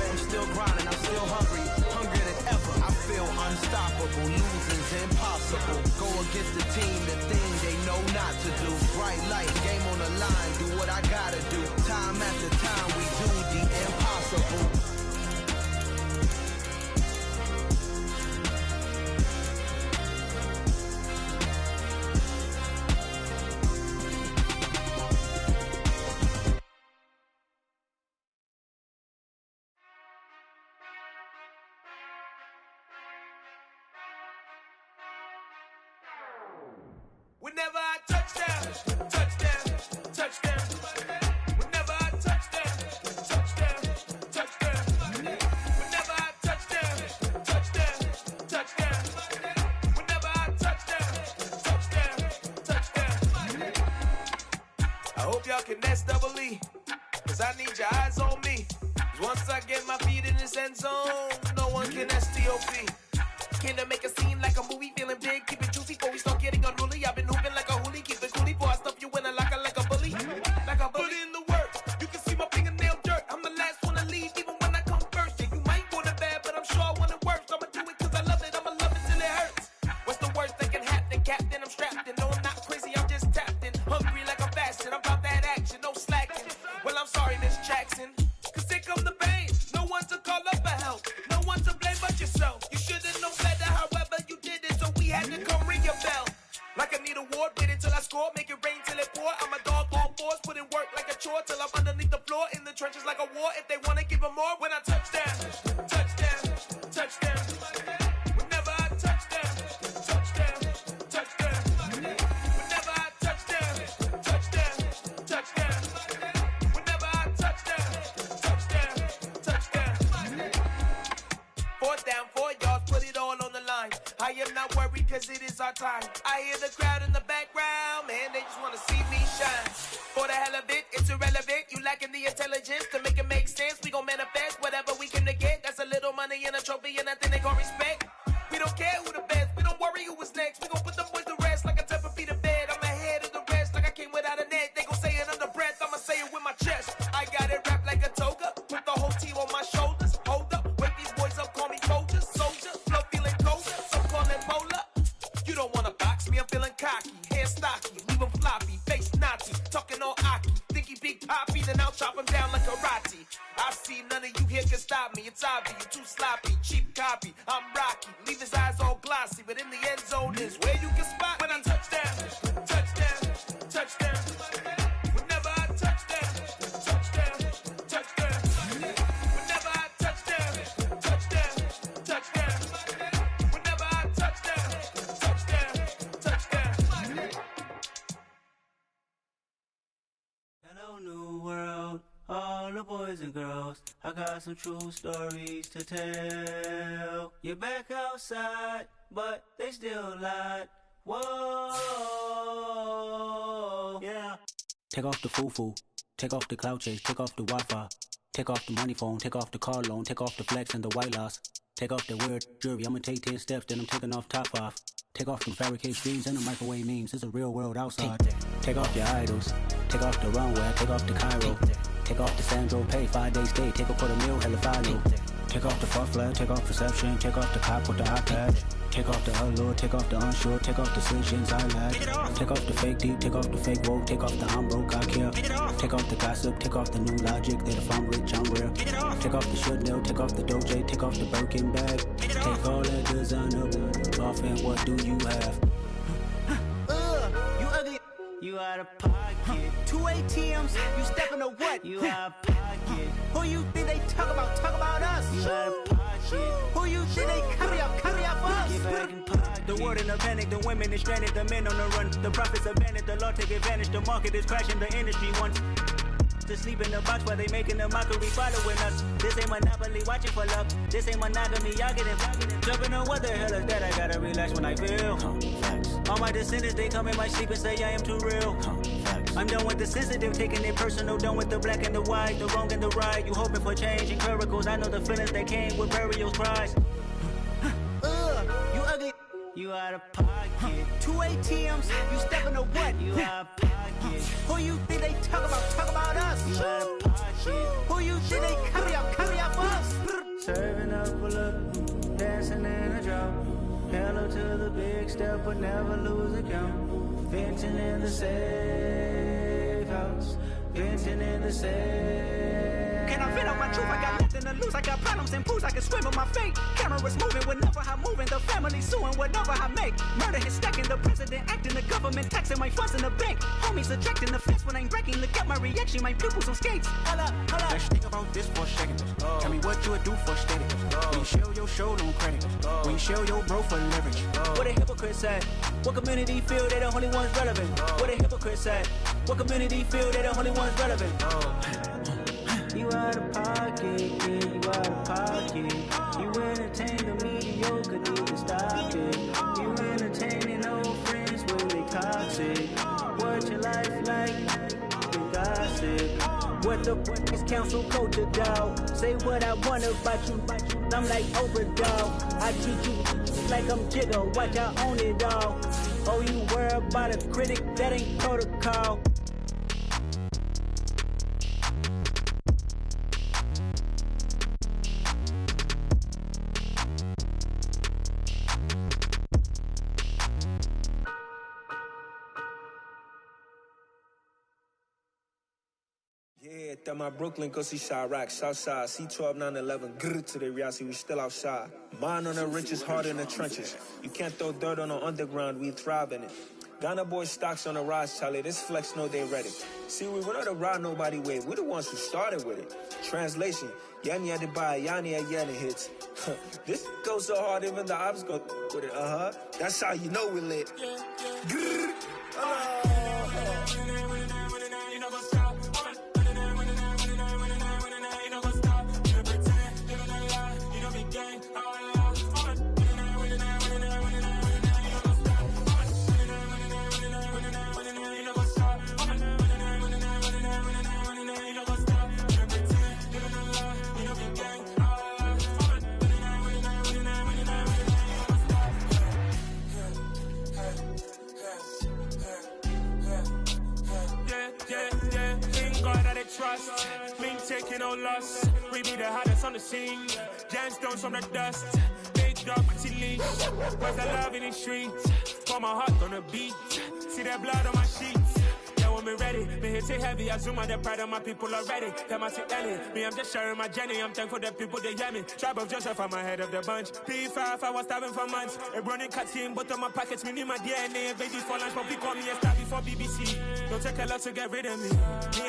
I'm still grinding, I'm still hungry, hungrier than ever. I feel unstoppable, losing's impossible. Go against the team, the thing they know not to do. Bright light, game on the line, do what I gotta do. Time after time, we do the impossible. Whenever I touchdown, touchdown, touchdown. Whenever I touchdown, touchdown, touchdown. Whenever I touchdown, touchdown, touchdown. Whenever I touchdown, touchdown, touchdown. I hope y'all can SEE, cause I need your eyes on me. Cause once I get my feet in this end zone, no one can STOP. Can I make a scene like a movie, feeling big, keep it juicy before we start getting unruly. I've been hooping like a hoolie, keep it coolie before I stuff you in a locker like a bully. Like a bully. Put in the work, you can see my fingernail dirt. I'm the last one to leave, even when I come first. Yeah, you might want it bad, but I'm sure I want it worse. I'ma do it cause I love it, I'ma love it till it hurts. What's the worst that can happen, Captain? I'm strapped in, no I'm not crazy, I'm just tapped in. Hungry like I'm fasting, I'm about that action, no slacking. Well, I'm sorry, Miss Jackson, cause here come the pain. No one to call up for help, no one to blame but yourself. You should've known better, however you did it, so we had to come ring your bell. Like I need a award, wait until I score, make it rain till it pour. I'm a dog on fours, put in work like a chore till I'm underneath the floor, in the trenches like a war. If they wanna give them more, when I touchdown, touchdown, touchdown. Whenever I touchdown, touchdown, touchdown. Whenever I touchdown, touchdown, touchdown. Whenever I touchdown, touchdown, touchdown. 4th down, 4 yards, put it all on the line. I am not worried cause it is our time. I hear the crowd in the background, man, they just wanna see me shine. For the hell of it, it's irrelevant. You lacking the intelligence to make it make sense. We gon' manifest whatever we can to get. That's a little money and a trophy and nothing they call respect. We don't care who the best, we don't worry who was next. We gon' put the boys to rest like a type of feet of bed. I'm ahead of the rest like I came without a net. They gon' say it under breath, I'ma say it with my chest. I got it wrapped like a toga, put the whole team on my shoulders. Hold up, wake these boys up, call me soldier, soldier. Flow feeling colder, some call it polar. You don't wanna box me, I'm feeling cocky. Hair stocky, leave him floppy, face Nazi. Talking all Aki, think he big poppy, then I'll chop him down like karate. I see none of you here can stop me. It's obvious, you too sloppy, cheap copy. I'm Rocky, leave his eyes all glossy, but in the end zone is where you can spot when I touchdown, touchdown, touchdown. Whenever I touchdown, touchdown, touchdown. Whenever I touchdown, touchdown, touchdown. Whenever I touchdown, touchdown, touchdown. Hello, new world. all the boys and girls, I got some true stories to tell. You're back outside, but they still lied. Whoa, yeah. Take off the foo-foo, take off the cloud chase, take off the Wi-Fi, take off the money phone, take off the car loan, take off the flex and the white loss, take off the weird jewelry, I'ma take 10 steps, then I'm taking off top 5. Take off them fabricated streams and the microwave memes, it's a real world outside. Take off your idols, take off the runway, take off the Cairo, take off the Sandro Pay, 5-day stay, take a $250,000, hella final. Take off the fuck flag, take off perception, take off the cop with the iPad. Take off the allure, take off the unsure, take off decisions I lack. Take off the fake deep, take off the fake woke, take off the I'm broke, I care. Take off the gossip, take off the new logic that if I'm rich, I'm real. Take off the should know, take off the Doja, take off the Birkin bag. Take all that designer off and what do you have? You ugly. You out of pocket. 2 ATMs, you stepping or what? You out of pocket. Who you think they talk about? Talk about us. You out of pocket. Who you think they carry up us? Get back in pocket. The world in a panic, the women is stranded, the men on the run. The profits abandoned, the law take advantage. The market is crashing, the industry wants to sleep in the box while they making a mockery following us. This ain't monopoly, watching for luck. This ain't monogamy, y'all getting jumping on what the hell is that? I gotta relax when I feel. All my descendants, they come in my sleep and say I am too real. I'm done with the sensitive, taking it personal. Done with the black and the white, the wrong and the right. You hoping for change and miracles. I know the feelings that came with burial cries. You ugly. You out of pocket. 2 ATMs, you stepping or what? You out of pocket. Who you think they talk about? Talk about us. You out of pocket. Who you think they carry up us? Serving up a look, dancing in a drop. Hello to the big step, but never lose a count. Venting in the safe house. Venting in the safe. Can I vent on my truth? I got nothing to lose. I got problems and pools. I can swim in my fate. Cameras moving whenever I'm moving. The family suing whatever I make. Murder is stacking. The president acting. The government taxing my funds in the bank. Homies subtracting the fence when I'm breaking. Look at my reaction. My pupils on skates. Hold up. Let's think about this for a second. Tell me what you would do for status. When you show your show on credit. When you show your bro for leverage. What a hypocrite said. What community feel they the only ones relevant? What a hypocrite said. What community feel they the only ones relevant? You out of pocket, yeah, you out of pocket. You entertain the mediocre, need to stop it. You entertaining old friends when they toxic. What your life like? You gossip. What the is council culture, dog? Say what I want about you. I'm like Oprah, dog. I treat you like I'm Jigga. Watch, I own it all. Oh, you worry about a critic? That ain't protocol. Yeah, that my Brooklyn, cause he Chirac, Southside, C12, 911, grrr to the reality, we still outside. Mine on the richest, heart in the trenches. You can't throw dirt on the underground, we thrive in it. Ghana boys stocks on the rise, Charlie, this flex know they ready. See, we were not to ride nobody with, we the ones who started with it. Translation, Yanni had to buy, Yanni had Yanni hits. This goes so hard, even the ops go with it, That's how you know we lit. Grrr, Trust, me taking no loss. We be the hottest on the scene. Gemstones from the dust. Big dog, pretty leash. Where's the love in the streets? Pour my heart on the beat. See that blood on my sheets. Yeah, when we ready, me hit it heavy. I zoom on the pride of my people already. Them I see Ellie. Me, I'm just sharing my journey. I'm thankful that people they hear me. Tribe of Joseph, I'm ahead of the bunch. P5, I was starving for months. A running cut team, but on my pockets, me need my DNA. Baby for lunch, but we call me a star before BBC. Don't take a lot to get rid of me. Me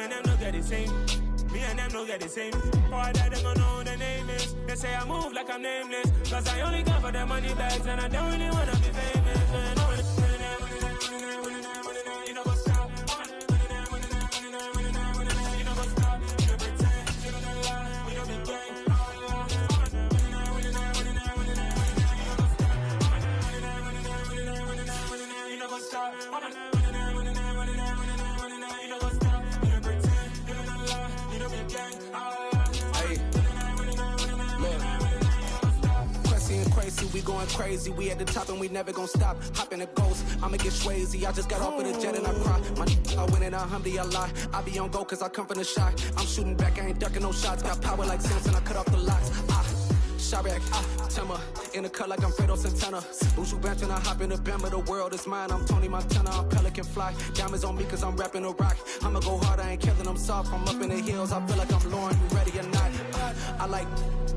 and them no get the same. Me and them no get the same. Boy, that they gon' know who the name is. They say I move like I'm nameless. Cause I only come for the money bags and I don't really wanna be famous. Man. You know what's up. You know what's up. going crazy. We at the top and we never gonna stop. Hop in a ghost, I'ma get swayzy. I just got off of the jet and I cry. My I win in a Humvee, I lie. I be on go cause I come from the shot. I'm shooting back, I ain't ducking no shots. Got power like Samson, I cut off the locks. Chirac, Timber, in the cut like I'm Fredo Santana. Buju Banton, I hop in the Bama, the world is mine. I'm Tony Montana, I'm Pelican Fly. Diamonds on me cause I'm rapping a rock. I'ma go hard, I ain't killing them soft. I'm up in the hills, I feel like I'm Lauren, you ready or not? I like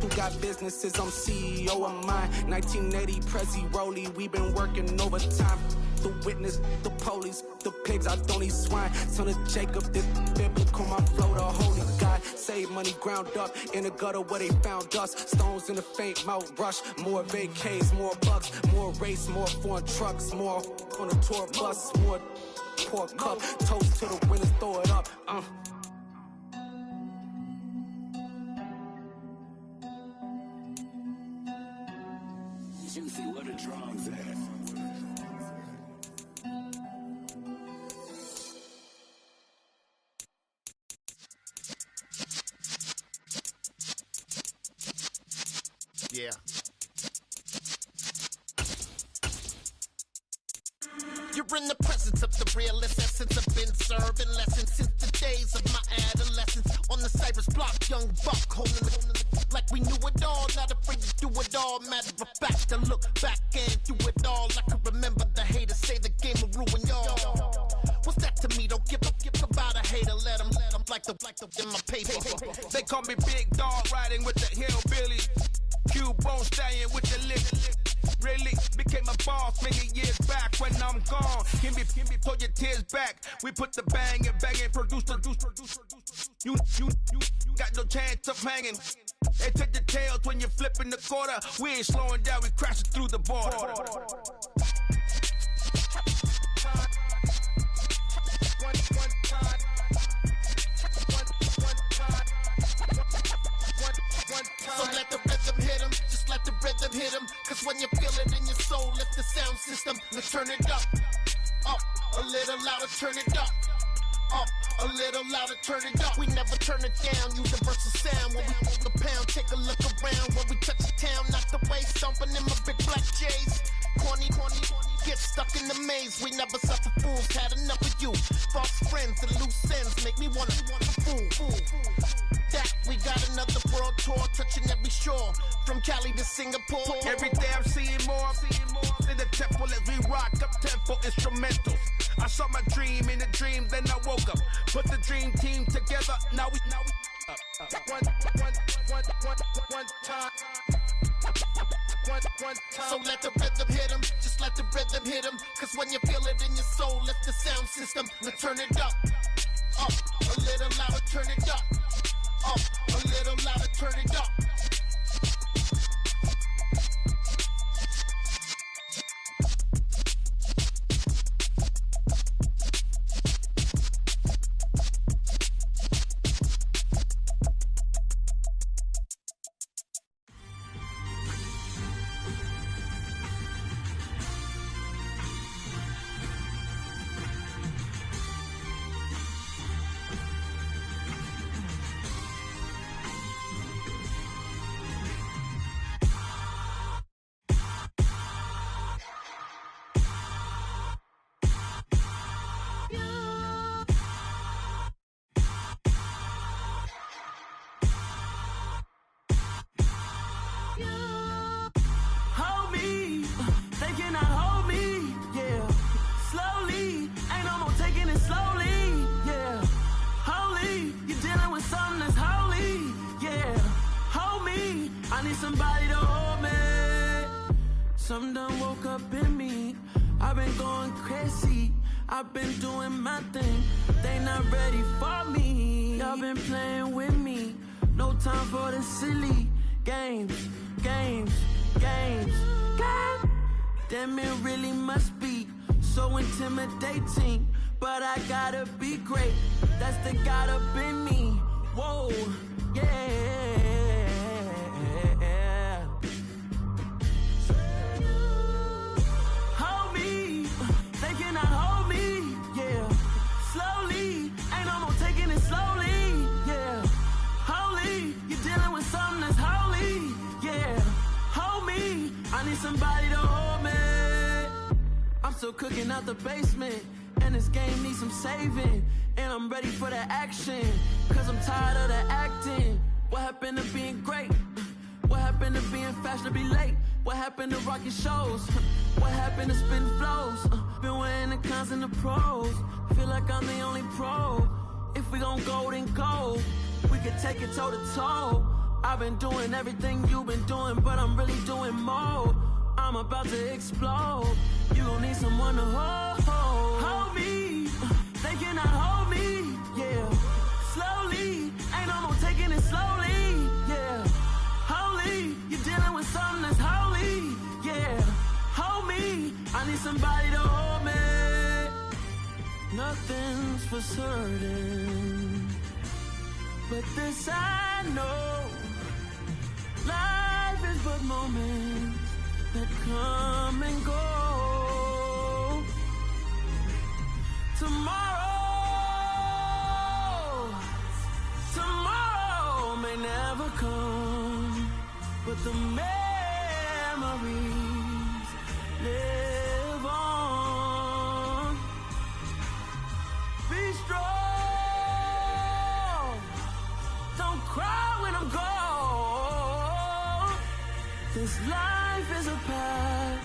who got businesses, I'm CEO of mine. 1980, Prezi Rolly, we been working overtime. The witness, the police, the pigs, I don't eat swine. Son of Jacob, this biblical, my flow, the holy God. Save money ground up in the gutter where they found us. Stones in the faint mouth rush. More vacays, more bucks, more race, more foreign trucks, more on the tour bus, more pour cup. Toast to the winners, throw it up. Juicy, what a drums at. Yeah. You're in the presence of the realest essence. I've been serving lessons since the days of my adolescence. On the Cypress block, young buck, holding it like we knew it all. Not afraid to do it all. Matter of fact, to look back and do it all. I can remember the haters say the game will ruin y'all. What's that to me? Don't give about a hater. Let them like the in my paper. They call me Big Dog, riding with the hillbillies. Cubone stallion with the lick. Really became a boss many years back when I'm gone. Can be pull your tears back. We put the bang and produce. You got no chance of hanging. They take the tails when you're flipping the quarter. We ain't slowing down, we crashing through the border. So let the rhythm hit him, just let the rhythm hit him. Cause when you feel it in your soul, lift the sound system. Let's turn it up, a little louder, turn it up. A little louder, turn it up. We never turn it down, universal sound. When we hold the pound, take a look around. When we touch the town, not the way, stomping in my big black J's. Corny, get stuck in the maze. We never suffer fools, had enough of you. False friends and loose ends make me wanna fool. That we got another world tour, touching every shore, from Cali to Singapore. Every day I'm seeing more in the temple as we rock up tempo instrumentals. I saw my dream in a dream, then I woke up. Put the dream team together, now we one time. So let the rhythm hit him, just let the rhythm hit him. Cause when you feel it in your soul, lift the sound system. Let's turn it up, a little louder, turn it up. A little louder, turn it up. Somebody to hold me. Something done woke up in me. I've been going crazy. I've been doing my thing. They not ready for me. Y'all been playing with me. No time for the silly games. Damn, it really must be so intimidating. But I gotta be great. That's the God up in me. Whoa, yeah. somebody to hold me. I'm still cooking out the basement, and this game needs some saving. And I'm ready for the action, cause I'm tired of the acting. What happened to being great? What happened to being fashionably late? What happened to rocking shows? What happened to spitting flows? Been wearing the cons and the pros. Feel like I'm the only pro. If we gon' go, then go. We could take it toe to toe. I've been doing everything you've been doing, but I'm really doing more. I'm about to explode. You gon' need someone to hold me. They cannot hold me, yeah. Slowly, ain't no more taking it slowly, yeah. Holy, you're dealing with something that's holy, yeah. Hold me, I need somebody to hold me. Nothing's for certain, but this I know. Life is but moments that come and go. Tomorrow may never come, but the memories live on. Be strong, don't cry when I'm gone. This life is a path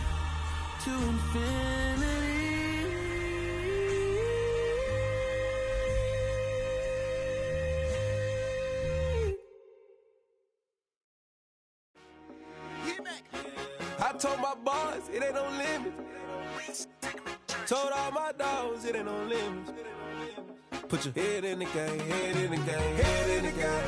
to infinity. I told my boys it ain't no limits. Told all my dogs it ain't no limits. Put your head in the game, head in the game, head in the game.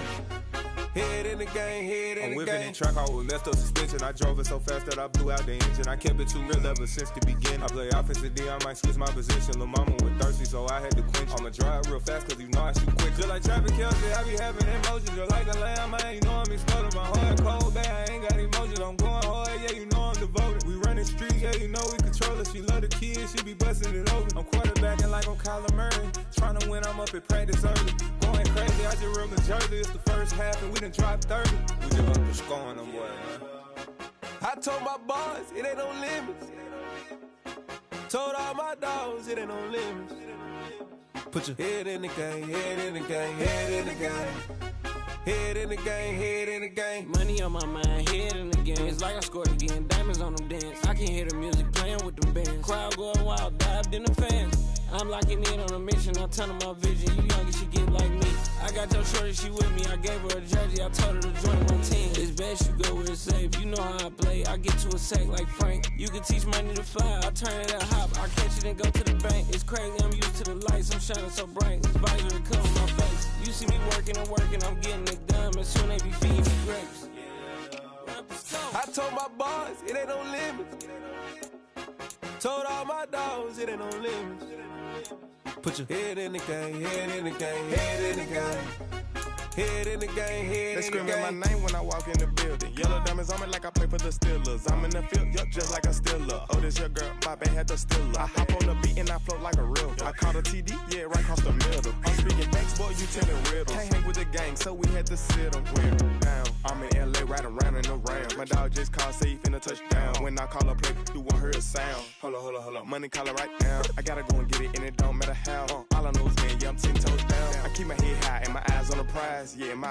Head in the game, head in the game. I'm whipping in track, I was messed up suspension. I drove it so fast that I blew out the engine. I kept it too real ever since the beginning. I play offensive D, I might switch my position. Lil' mama was thirsty, so I had to quench. I'ma drive real fast, cause you know I shoot quick. Just like Travis Kelce, I be having emotions. Just like a lamb, man, you know I'm exploding. My heart cold, bad, I ain't got emotions. I'm going hard, yeah, you know I'm devoted. We running streets, yeah, you know we control it. She love the kids, she be busting it over. I'm quarterbacking like I'm Kyler Murray. Trying to win, I'm up at practice early. Going crazy, I just real the jersey. It's the first half, and we done dropped 30. We just up to scoring them, boy, man. I told my boys it ain't no limits. Told all my dogs it ain't no limits. Put your head in the game, head in the game, head in the game. Head in the game, head in the game. Money on my mind, head in the game. It's like I scored again, diamonds on them dance. I can hear the music playing with them bands. Crowd going wild, dived in the fans. I'm locking in on a mission, I'm telling my vision. You young, you should get like me. I got your shorty, she with me. I gave her a jersey, I told her to join my team. It's best you go where it's safe. You know how I play. I get to a sack like Frank. You can teach money to fly. I turn it up hop. I catch it and go to the bank. It's crazy, I'm used to the lights. I'm shining so bright. This visor will cover my face. You see me working and working. I'm getting it done. And soon they be feeding me grapes. I told my boys it ain't no limits. Told all my dogs it ain't no limits. Put your head in the game, head in the game, head in the game. Head in the game, head in the game. They screaming my name when I walk in the building. Yellow diamonds on me like I play for the Steelers. I'm in the field, yup, just like a Steeler. Oh, this your girl, my band had the Steeler. I hop on the beat and I float like a river. I caught a TD, yeah, right across the middle. I'm speaking thanks, boy, you telling riddles. Can't hang with the gang, so we had to sit them down. I'm in LA, riding around in the round. My dog just called, say he finna touchdown. When I call a play, you won't hear a sound. Hold up, money calling right now. I gotta go and get it, and it don't matter how. All I know is, man, yeah, I'm 10 toes down. I keep my head high and my eyes on the prize. Yeah, my